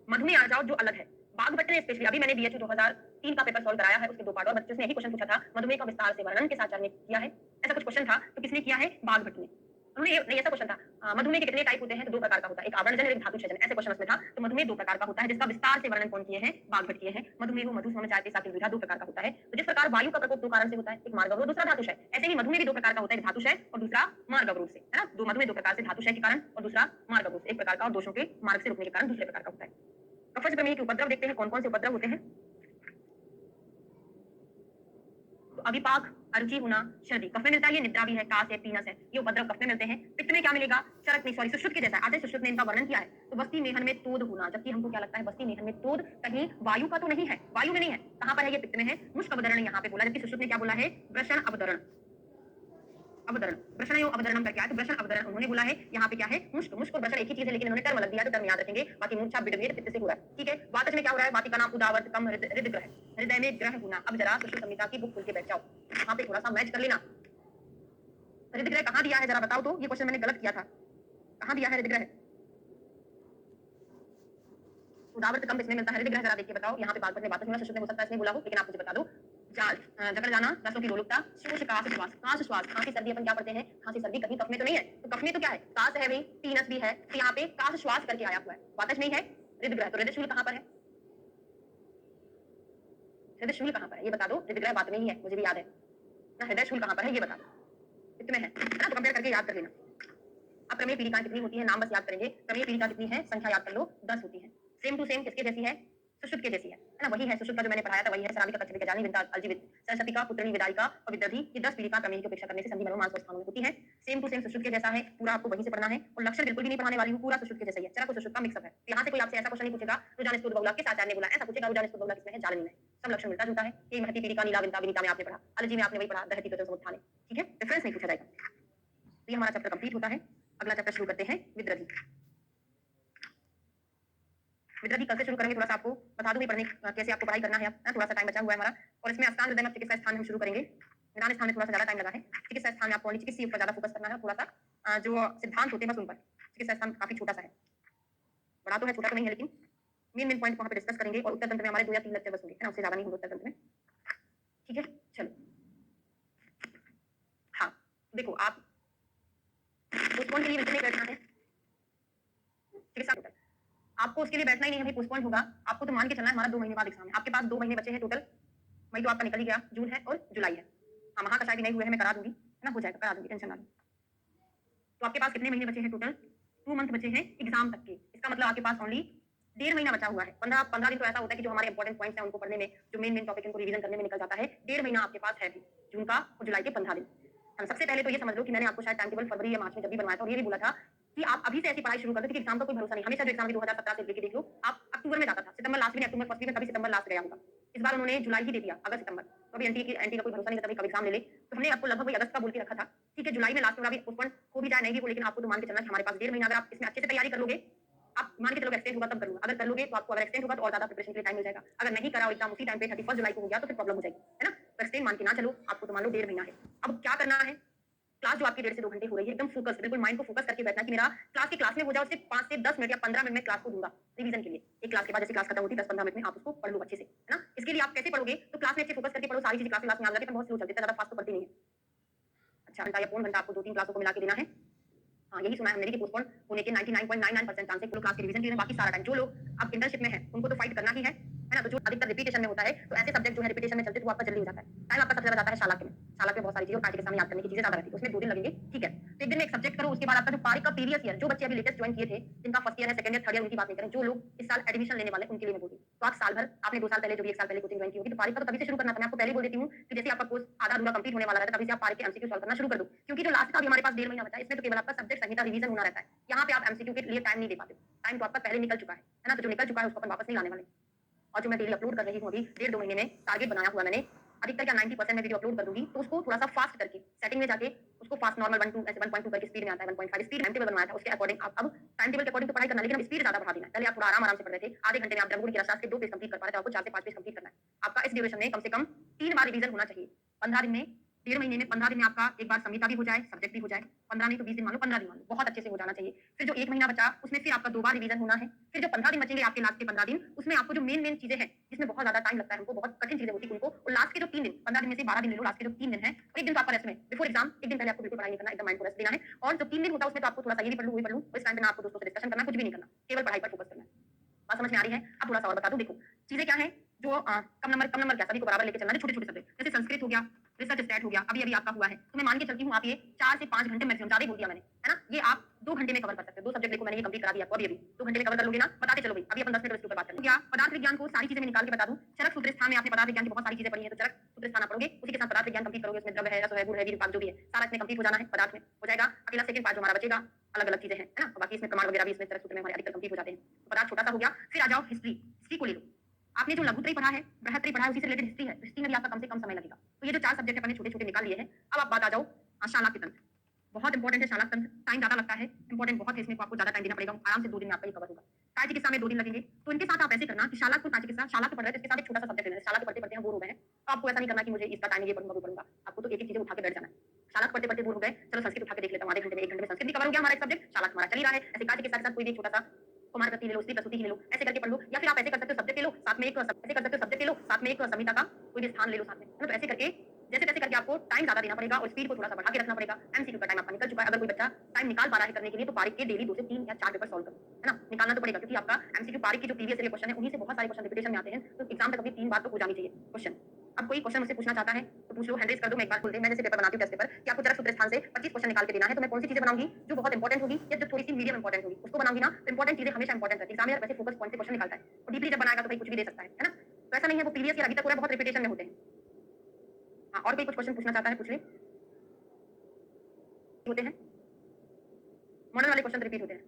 मधु में आ जाओ जो अलग है, बागभट्ट ने स्पेशली, अभी मैंने बीएचयू 2003 का पेपर सॉल्व कराया है, उसके 2 पार्ट और बच्चों से यही क्वेश्चन पूछा था, मधुमेह का विस्तार से वर्णन के साथ चरण किया है, ऐसा कुछ क्वेश्चन था, तो किसने किया है? बागभट्ट ने। उन्होंने नहीं, ऐसा क्वेश्चन था, मधुमेह के कितने टाइप होते हैं? तो 2 प्रकार का होता है, एक आवरणजन और एक धातुक्षयजन, ऐसे क्वेश्चन उसमें था, तो मधुमेह 2 प्रकार का होता है, जिसका विस्तार से वर्णन कौन किए हैं? बागभट्ट किए हैं। मधुमेह मधु स्म चायते साथ विधा 2 प्रकार का होता है, तो जिस प्रकार वायु का प्रकोप 2 कारण से होता है, एक मार्ग अवरोध, दूसरा धातुक्षय, ऐसे ही मधुमेह भी 2 प्रकार का होता है, एक धातुक्षय और दूसरा मार्ग अवरोध से, है ना? दो मधुमेह 2 प्रकार से, धातुक्षय के कारण और दूसरा मार्ग अवरोध से, एक प्रकार का, और दोषों के मार्ग से रुकने के कारण दूसरे प्रकार का होता है। कफज प्रमेह के उपद्रव देखते हैं, कौन-कौन से उपद्रव होते हैं? अविपाक, अरुचि होना, शर्दी, कफ में मिलता है, ये निद्रा भी है, कास है, पीनस है, ये उपद्रव कफ में मिलते हैं। पित्त में क्या मिलेगा? चरक नहीं, सॉरी, सुश्रुत के जैसा, आधे सुश्रुत ने इनका वर्णन किया है, तो बस्ती मेहन में तोद होना, जबकि हमको क्या लगता है बस्ती मेहन में तोद कहीं वायु का तो नहीं है, वायु में नहीं है, कहां पर है? ये पित्त में है। मुष्क अवदरण यहाँ पे बोला, जबकि सुश्रुत ने क्या बोला है? वृषण अवदरण, अवदरण, वृषणयो अवदरणम करके आया, तो वृषण अवदरण उन्होंने बोला है, यहाँ पे क्या है? मुष्क, मुष्क और वृषण एक ही चीज है, लेकिन उन्होंने टर्म अलग दिया, तो टर्म याद रखेंगे, बाकी मूर्छा विडभेद पित्त से हो रहा है, ठीक है? वातज में क्या हो रहा है? वाति का नाम उदावर्त कम हृदय ग्रह, हृदय में ग्रह होना। अब जरा सुश्रुत संहिता की बुक खोल के बैठ जाओ, यहाँ पे थोड़ा सा मैच कर लेना। हृदय ग्रह कहाँ दिया है जरा बताओ तो, ये क्वेश्चन मैंने गलत किया था, कहाँ दिया है हृदय ग्रह? उदावर्त कम इसमें मिलता है, हृदय ग्रह जरा देख के बताओ, यहाँ पे बात करने बात सुना, सुश्रुत ने हो सकता है इसने बोला हो, लेकिन आप मुझे बता दो। जकड़ जाना, रसों की लोलुपता, शोष, काश, श्वास, काश, श्वास, खांसी सर्दी अपन क्या पढ़ते हैं? खांसी सर्दी कहीं कफ में तो नहीं है, तो कफ में तो क्या है? काश है, भाई पीनस भी है, तो यहाँ पे काश श्वास करके आया हुआ है, वातज नहीं है, हृदय ग्रह, तो हृदय शूल कहाँ पर है? हृदय शूल कहाँ पर है ये बता दो, हृदय ग्रह बात में ही है, मुझे भी याद है ना, हृदय शूल कहाँ पर है ये बता दो, इतने है ना, तो कंपेयर करके याद कर लेना। अब प्रमेय पीड़िका कितनी होती है, नाम बस याद करेंगे, प्रमेय पीड़िका कितनी है, संख्या याद कर लो, 10 होती है, सेम टू सेम किसके जैसी है? सुश्रुत के जैसी है ना, वही है सुश्रुत का जो मैंने पढ़ाया था, वही है। श्राविका, कच्छपिका, जानी, विद्या, अलजीवित, सरस्वतिका, पुत्रनी, विदायिका और विद्यार्थी, ये 10 पीड़िका प्रमेय की अपेक्षा करने से संधि मनोमांस स्थानों में होती है, सेम टू सेम सुश्रुत के जैसा है, पूरा आपको वहीं से पढ़ना है, और लक्षण बिल्कुल भी नहीं पढ़ाने वाली हूँ, पूरा सुश्रुत के जैसा ही है, चरक और सुश्रुत का मिक्सअप है। यहाँ से कोई आपसे ऐसा क्वेश्चन नहीं पूछेगा रुजान स्तुत बहुला किस आचार्य ने बोला, ऐसा पूछेगा रुजान स्तुत बहुला किसमें है? जालनी में, सब लक्षण मिलता जुलता है, ये महती पीड़िका, नीला, विंता, विनीता में आपने पढ़ा, अलजी में आपने वही पढ़ा, दहती तो समुत्थान, ठीक है, डिफरेंस नहीं पूछा जाएगा। तो ये हमारा चैप्टर कंप्लीट होता है, अगला चैप्टर शुरू करते हैं, विद्रधि। विद्रधि कल से शुरू करेंगे, थोड़ा सा आपको बता दूं पढ़ने कैसे आपको पढ़ाई करना है, अब थोड़ा सा टाइम बचा हुआ है हमारा, और इसमें अष्टांग हृदय में चिकित्सा स्थान हम शुरू करेंगे, निदान स्थान में थोड़ा सा ज्यादा टाइम लगा है, चिकित्सा स्थान में आपको ओनली चिकित्सा पर ज्यादा फोकस करना है, थोड़ा सा जो सिद्धांत होते हैं बस उन पर, चिकित्सा स्थान काफी छोटा सा है, बड़ा तो है छोटा तो नहीं है, लेकिन मेन पॉइंट वहां पे डिस्कस करेंगे, और उत्तर तंत्र में हमारे 2 या 3 लेक्चर बस होंगे, है ना, उससे ज्यादा नहीं होंगे उत्तर तंत्र में, ठीक है? चलो, हाँ देखो, आप पोस्टपोन के लिए नहीं बैठना है, चिकित्सा आपको उसके लिए बैठना ही नहीं है भाई, पोस्टपोन होगा, आपको तो मान के चलना है हमारा 2 महीने बाद एग्जाम है, आपके पास 2 महीने बचे हैं टोटल, मई तो आपका निकल ही गया, जून है और जुलाई है, हाँ वहां का शायद नहीं हुए हैं, मैं करा दूंगी, है ना, हो जाएगा, करा दूंगी, टेंशन ना लो। तो आपके पास कितने महीने बचे हैं टोटल? 2 मंथ बचे हैं एग्जाम तक के, इसका मतलब आपके पास ओनली 1.5 महीना बचा हुआ है, 15 दिन तो ऐसा होता है कि जो हमारे इंपॉर्टेंट पॉइंट्स हैं उनको पढ़ने में, जो मेन टॉपिक उनको रिवीजन करने में निकल जाता है, 1.5 महीना आपके पास है भी, जून का और जुलाई के 15 दिन। हम सबसे पहले तो ये समझ लो कि मैंने आपको शायद टाइम टेबल फरवरी या मार्च में जब भी बनवाया था, और ये भी बोला था कि आप अभी से ऐसी पढ़ाई शुरू कर दो, क्योंकि एग्जाम का कोई भरोसा नहीं, हमेशा जो एग्जाम 2017 से लेके देख लो, आप अक्टूबर में जाता था, सितंबर लास्ट में, अक्टूबर फर्स्ट वीक में, कभी सितंबर लास्ट गया होगा, इस बार उन्होंने जुलाई ही दे दिया, अगस्त सितंबर, तो अभी एनटी का कोई भरोसा नहीं था कब एग्जाम ले ले, तो हमने आपको लगभग अगस्त का बोल के रखा था, ठीक है, जुलाई में लास्ट में अभी पोस्टपोन हो भी जाए नहीं भी हो, लेकिन आपको तो मान के चलना कि हमारे पास 1.5 महीना, अगर आप इसमें अच्छे से तैयारी कर लोगे, आप मान के चलो एक्सटेंड होगा तब कर लो, अगर कर लोगे तो आपको, अगर एक्सटेंड होगा तो और ज्यादा प्रिपरेशन के लिए टाइम मिल जाएगा, अगर नहीं करा एग्जाम उसी टाइम पे 31 जुलाई को हो गया तो फिर प्रॉब्लम हो जाएगी, है ना, तो एक्सटेंड मान के ना चलो, आपको तो मान लो 1.5 महीना है। अब क्या करना है, क्लास जो आपकी 1.5 से 2 घंटे हो रही है, एकदम फोकस, बिल्कुल माइंड को फोकस करके बैठना कि मेरा क्लास में हो जाए, सिर्फ 5 से 10 मिनट या 15 मिनट में क्लास को दूंगा रिवीजन के लिए, एक क्लास के बाद जैसे क्लास खत्म होती है 10-15 मिनट में आप उसको पढ़ लो अच्छे से, है ना। इसके लिए आप कैसे पढ़ोगे, तो क्लास में अच्छे फोकस करके पढ़ो, सारी चीजें क्लास में याद रखें, बहुत स्लो चलते हैं, ज्यादा फास्ट तो पढ़ती नहीं है। अच्छा, घंटा या पौन घंटा आपको 2-3 क्लासों को मिला के देना है, हाँ यही सुना है हमने कि पोस्टपोन होने के 99.99% चांस है, पूरे क्लास के रिवीजन के लिए, बाकी सारा टाइम जो लोग अब इंटर्नशिप में है उनको तो फाइट करना ही है ना, तो जो अधिकतर रिपीटेशन में होता है, तो ऐसे सब्जेक्ट जो है रिपीटेशन में चलते तो आपका जल्दी हो जाता है, टाइम आपका सबसे ज्यादा जाता है शाला के में बहुत सारी चीजें और पार्टी के सामने याद करने की चीजें ज्यादा रहती है, उसमें 2 दिन लगेंगे, ठीक है। तो एक दिन में एक सब्जेक्ट करो, उसके बाद आपका जो पारी का प्रीवियस ईयर, जो बच्चे अभी लेटेस्ट ज्वाइन किए थे, जिनका फर्स्ट ईयर है, सेकंड ईयर, थर्ड ईयर, उनकी बात नहीं करें, जो लोग इस साल एडमिशन लेने वाले हैं, उनके लिए मैं बोल रही हूँ। तो आप साल भर, आपने 2 साल पहले, जो भी 1 साल पहले कोचिंग ज्वाइन की होगी, तो पारी का तो तभी से शुरू करना था। मैं आपको पहले ही बोल देती हूँ कि जैसे आपका कोर्स आधा अधूरा कंप्लीट होने वाला रहता है, तभी से आप पारी के एमसीक्यू सॉल्व करना शुरू कर दो। क्योंकि जो लास्ट का अभी हमारे पास 1.5 महीना बचा है, इसमें तो केवल आपका सब्जेक्ट संहिता रिवीजन होना रहता है। यहाँ पे आप एमसीक्यू के लिए टाइम नहीं दे पाते। टाइम तो आपका पहले निकल चुका है ना? तो जो निकल चुका है उसको अपन वापस नहीं लाने वाले। और जो मैं डेली अपलोड कर रही हूँ अभी 1.5-2 महीने में टारगेट बनाया हुआ मैंने, अधिकतर क्या 90% मैं वीडियो अपलोड कर दूंगी, तो उसको थोड़ा सा फास्ट करके सेटिंग में जाके उसको फास्ट नॉर्मल 1-2 ऐसे 1.2 करके स्पीड में आता है, 1.5 स्पीड टाइम टेबल बनवाया था, उसके अकॉर्डिंग आप अब टाइम टेबल के अकॉर्डिंग तो पढ़ाई करना, लेकिन अब स्पीड ज्यादा बढ़ा देना है। पहले आप थोड़ा आराम से पढ़ रहे थे, आधे घंटे में आप ब्रह्मगुण की रसायन के 2 पेज कंप्लीट कर पा रहे थे, आपको 4 से 5 पेज कंप्लीट करना है। आपका इस ड्यूरेशन में कम से कम 3 बार रिवीजन होना चाहिए। 15 दिन में, 1.5 महीने में 15 दिन में आपका एक बार संहिता भी हो जाए, सब्जेक्ट भी हो जाए। 15 नहीं तो 20 दिन मान लो, 15 दिन मान लो, बहुत अच्छे से हो जाना चाहिए। फिर जो 1 महीना बचा, उसमें फिर आपका 2 बार रिवीजन होना है। फिर जो 15 दिन बचेंगे आपके लास्ट के 15 दिन, उसमें आपको जो मेन चीजें हैं, जिसमें बहुत ज्यादा टाइम लगता है हमको, बहुत कठिन चीजें होती है उनको, और लास्ट के जो 3 दिन, 15 दिन में से 12 दिन ले लो, लास्ट के जो 3 दिन है, और एक दिन तो आपका रेस्ट में, बिफोर एग्जाम एक दिन पहले आपको बिल्कुल पढ़ाई नहीं करना, एकदम माइंड को रेस्ट देना है। और जो 3 दिन होता है उसमें तो आपको थोड़ा सा ये भी पढ़ लूं, वो भी पढ़ लूं, इस टाइम पे ना आपको दोस्तों से डिस्कशन करना, कुछ भी नहीं करना, केवल पढ़ाई पर फोकस करना है। बात समझ में आ रही है? अब थोड़ा सा और बता दूं, देखो चीजें क्या है जो कम नंबर क्या, सभी को बराबर लेके चलना है, छोटे-छोटे सब्जेक्ट, जैसे संस्कृत हो गया, रिसर्च स्टैट हो गया, अभी आपका हुआ है, तो मैं मान के चलती हूँ आप ये 4 से 5 घंटे मैक्सिमम, ज्यादा ही बोल दिया मैंने, है ना? ये आप 2 घंटे में कवर कर सकते हो। 2 सब्जेक्ट देखो मैंने ये कंप्लीट करा दिया आपको, अभी 2 घंटे में कवर कर लोगे ना? बताते चलो भाई, अभी अपन 10 मिनट इसके ऊपर बात करेंगे। क्या पदार्थ विज्ञान को सारी चीजें मैं निकाल के बता दूं? चरक सूत्र स्थान में आपने पदार्थ विज्ञान की बहुत सारी चीजें पढ़ी है, तो चरक सूत्र स्थान पढ़ोगे, उसी के साथ पदार्थ विज्ञान कंप्लीट करोगे, उसमें द्रव्य है, रस है, गुण है, विपाक जो भी है, सारा इसमें कंप्लीट हो जाना है, पदार्थ में हो जाएगा। अकेला सेकंड पार्ट जो हमारा बचेगा, अलग-अलग चीजें हैं, है ना? बाकी इसमें प्रमाण वगैरह भी इसमें चरक सूत्र में हमारे अधिकतर कंप्लीट हो जाते हैं। पदार्थ छोटा सा हो गया, फिर आ जाओ हिस्ट्री, हिस्ट्री को ले लो। आपने जो लघुत्रय पढ़ा है, बृहत्त्रय पढ़ा है, उसी से रिलेटेड हिस्ट्री है, हिस्ट्री में भी आपका कम से कम समय लगेगा। तो ये जो 4 सब्जेक्ट अपने छोटे-छोटे निकाल लिए हैं, अब आप बात आ जाओ शालाक्य तंत्र। बहुत इंपॉर्टेंट है शालाक्य तंत्र, टाइम ज्यादा लगता है, इंपॉर्टेंट बहुत है, इसमें आपको ज्यादा टाइम देना पड़ेगा, आराम से 2 दिन में आपका ये कवर होगा। काय चिकित्सा में 2 दिन लगेंगे, तो इनके साथ आप ऐसे करना कि शालाक्य काय चिकित्सा, शालाक्य पढ़ रहे हैं तो इसके साथ एक छोटा सा सब्जेक्ट लेना है। शालाक्य पढ़ते-पढ़ते हम बोर हो गए हैं, तो आपको ऐसा नहीं करना कि मुझे इसका टाइम ये पढ़ूंगा वो पढ़ूंगा, आपको तो एक-एक चीजें उठा के बैठ जाना है। शालाक्य पढ़ते-पढ़ते बोर हो गए, चलो संस्कृत उठा के देख लेता हूँ, आधे घंटे में 1 घंटे में संस्कृत भी कवर हो गया हमारा एक सब्जेक्ट, शालाक्य हमारा चल ही रहा है। ऐसे काय चिकित्सा के साथ कोई भी एक छोटा सा कुमार गति ले लो, स्त्री प्रसूति ही ले लो, ऐसे करके पढ़ लो, या फिर आप ऐसे कर सकते हो सब्जेक्ट ले लो, साथ में एक ऐसे कर सकते हो सब्जेक्ट ले लो, साथ में एक संहिता का कोई भी स्थान ले लो साथ में, है ना? तो ऐसे करके जैसे-तैसे करके आपको टाइम ज्यादा देना पड़ेगा और स्पीड को थोड़ा सा बढ़ा के रखना पड़ेगा। एमसीक्यू का टाइम आपका निकल चुका है, अगर कोई बच्चा टाइम निकाल पा रहा है करने के लिए, तो पारिक के डेली 2 से 3 या 4 पेपर सॉल्व करो, है ना? निकालना तो पड़ेगा, क्योंकि आपका एमसीक्यू पारिक के जो प्रीवियस ईयर क्वेश्चन है, उन्हीं से बहुत सारे क्वेश्चन रिपीटेशन में आते हैं, तो एग्जाम तक अभी 3 बार तो हो जानी चाहिए क्वेश्चन। अब कोई क्वेश्चन मुझसे पूछना चाहता है तो पूछ लो, हैंड रेज कर दो, मैं एक बार बोल दे, मैं जैसे पेपर बनाती हूँ टेस्ट पेपर कि आपको चरक सूत्र स्थान से 25 क्वेश्चन निकाल के देना है, तो मैं कौन सी चीजें बनाऊंगी जो बहुत इंपॉर्टेंट होगी या जो थोड़ी सी मीडियम इंपॉर्टेंट होगी, उसको बनाऊंगी ना, तो इंपॉर्टेंट चीजें हमेशा इंपॉर्टेंट रहती है। एग्जामिनर वैसे फोकस पॉइंट से क्वेश्चन निकालता है, और डीपली जब बनाएगा तो भाई कुछ भी दे सकता है ना? तो ऐसा नहीं है, वो प्रीवियस ईयर अभी तक पूरा बहुत रिपीटेशन में होते हैं। हाँ, और कोई कुछ क्वेश्चन पूछना चाहता है पूछ ले, होते हैं मॉडल वाले क्वेश्चन रिपीट होते हैं।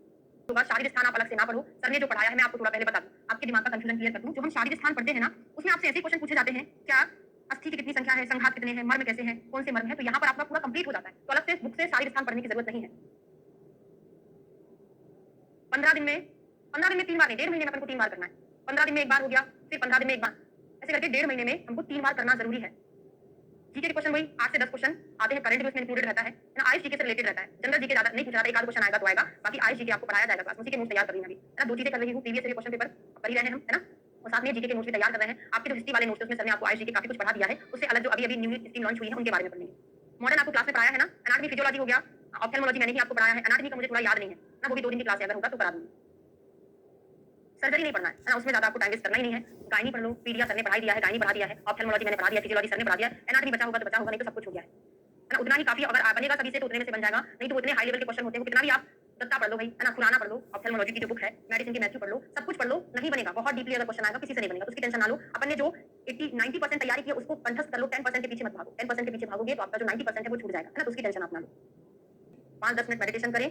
तो बस शारीरिक स्थान आप अलग से ना पढ़ो, सर ने जो पढ़ाया है मैं आपको थोड़ा पहले बता दूं, आपके दिमाग का कंफ्यूजन क्लियर कर दूं। जो हम शारीरिक स्थान पढ़ते हैं ना, उसमें आपसे ऐसे क्वेश्चन पूछे जाते हैं, क्या अस्थि की कितनी संख्या है, संघात कितने हैं, मर्म कैसे हैं, कौन से मर्म है, तो यहाँ पर आपका पूरा कंप्लीट हो जाता है, तो अलग से बुक से शारीरिक स्थान पढ़ने की जरूरत नहीं है। 15 दिन में 3 बार नहीं, 1.5 महीने में अपन को 3 बार करना है। 15 दिन में एक बार हो गया, फिर 15 दिन में एक बार, ऐसे करके 1.5 महीने में हमको 3 बार करना जरूरी है। जीके के क्वेश्चन वही 8 से 10 क्वेश्चन आते हैं, करंट भी उसमें इंक्लूडेड रहता है ना, आईएएस जीके से रिलेटेड रहता है। जनरल जीके ज्यादा नहीं पूछा जाता, एक आध क्वेश्चन आएगा तो आएगा, बाकी आईएएस जीके आपको पढ़ाया जाएगा क्लास में, उसी के नोट्स तैयार कर रही हूं अभी, है ना? 2 चीजें कर रही हूं, प्रीवियस ईयर क्वेश्चन पेपर कर ही रहे हैं हम, है ना? और साथ में जीके के नोट्स भी तैयार कर रहे हैं। आपके जो हिस्ट्री वाले नोट्स उसमें सर ने आपको आईएएस जीके काफी कुछ पढ़ा दिया है, उससे अलग जो अभी न्यू स्कीम लॉन्च हुई है उनके बारे में पढ़ेंगे। मॉडर्न आपको क्लास में पढ़ाया है ना, एनाटॉमी फिजियोलॉजी हो गया, ऑप्थेल्मोलॉजी मैंने ही आपको पढ़ाया है, एनाटॉमी का मुझे थोड़ा याद नहीं है ना, वो भी 2 दिन की क्लास है, अगर होगा तो करा दूंगी। सर्जरी नहीं पढ़ना है ना, उसमें ज्यादा आपको टाइम वेस्ट करना ही नहीं है। गायनी पढ़ लो, पीडिया सर ने पढ़ाई दिया है, गायनी पढ़ा दिया है, ऑप्थेल्मोलॉजी मैंने पढ़ा दिया, फिजियोलॉजी सर ने पढ़ा दिया, एनाटॉमी बचा होगा तो बचा होगा, नहीं तो सब कुछ हो गया है ना? उतना ही काफी, अगर बनेगा सभी से तो उतने में से बन जाएगा, नहीं तो उतने हाई लेवल के क्वेश्चन होते हैं, कितना भी आप दत्ता पढ़ लो भाई, है ना? खुराना पढ़ लो, ऑप्थेल्मोलॉजी की जो बुक है, मेडिसिन की मैथ्यू पढ़ लो, सब कुछ पढ़ लो, नहीं बनेगा। बहुत डीपली अगर क्वेश्चन आएगा किसी से नहीं बनेगा, तो उसकी टेंशन ना लो। अपन ने जो 80-90% तैयारी की है उसको कंठस्थ कर लो, 10% के पीछे मत भागो। 10% के पीछे भागोगे तो आपका जो 90% है वो छूट जाएगा, है ना? तो उसकी टेंशन आप ना लो। 5-10 मिनट मेडिटेशन करें।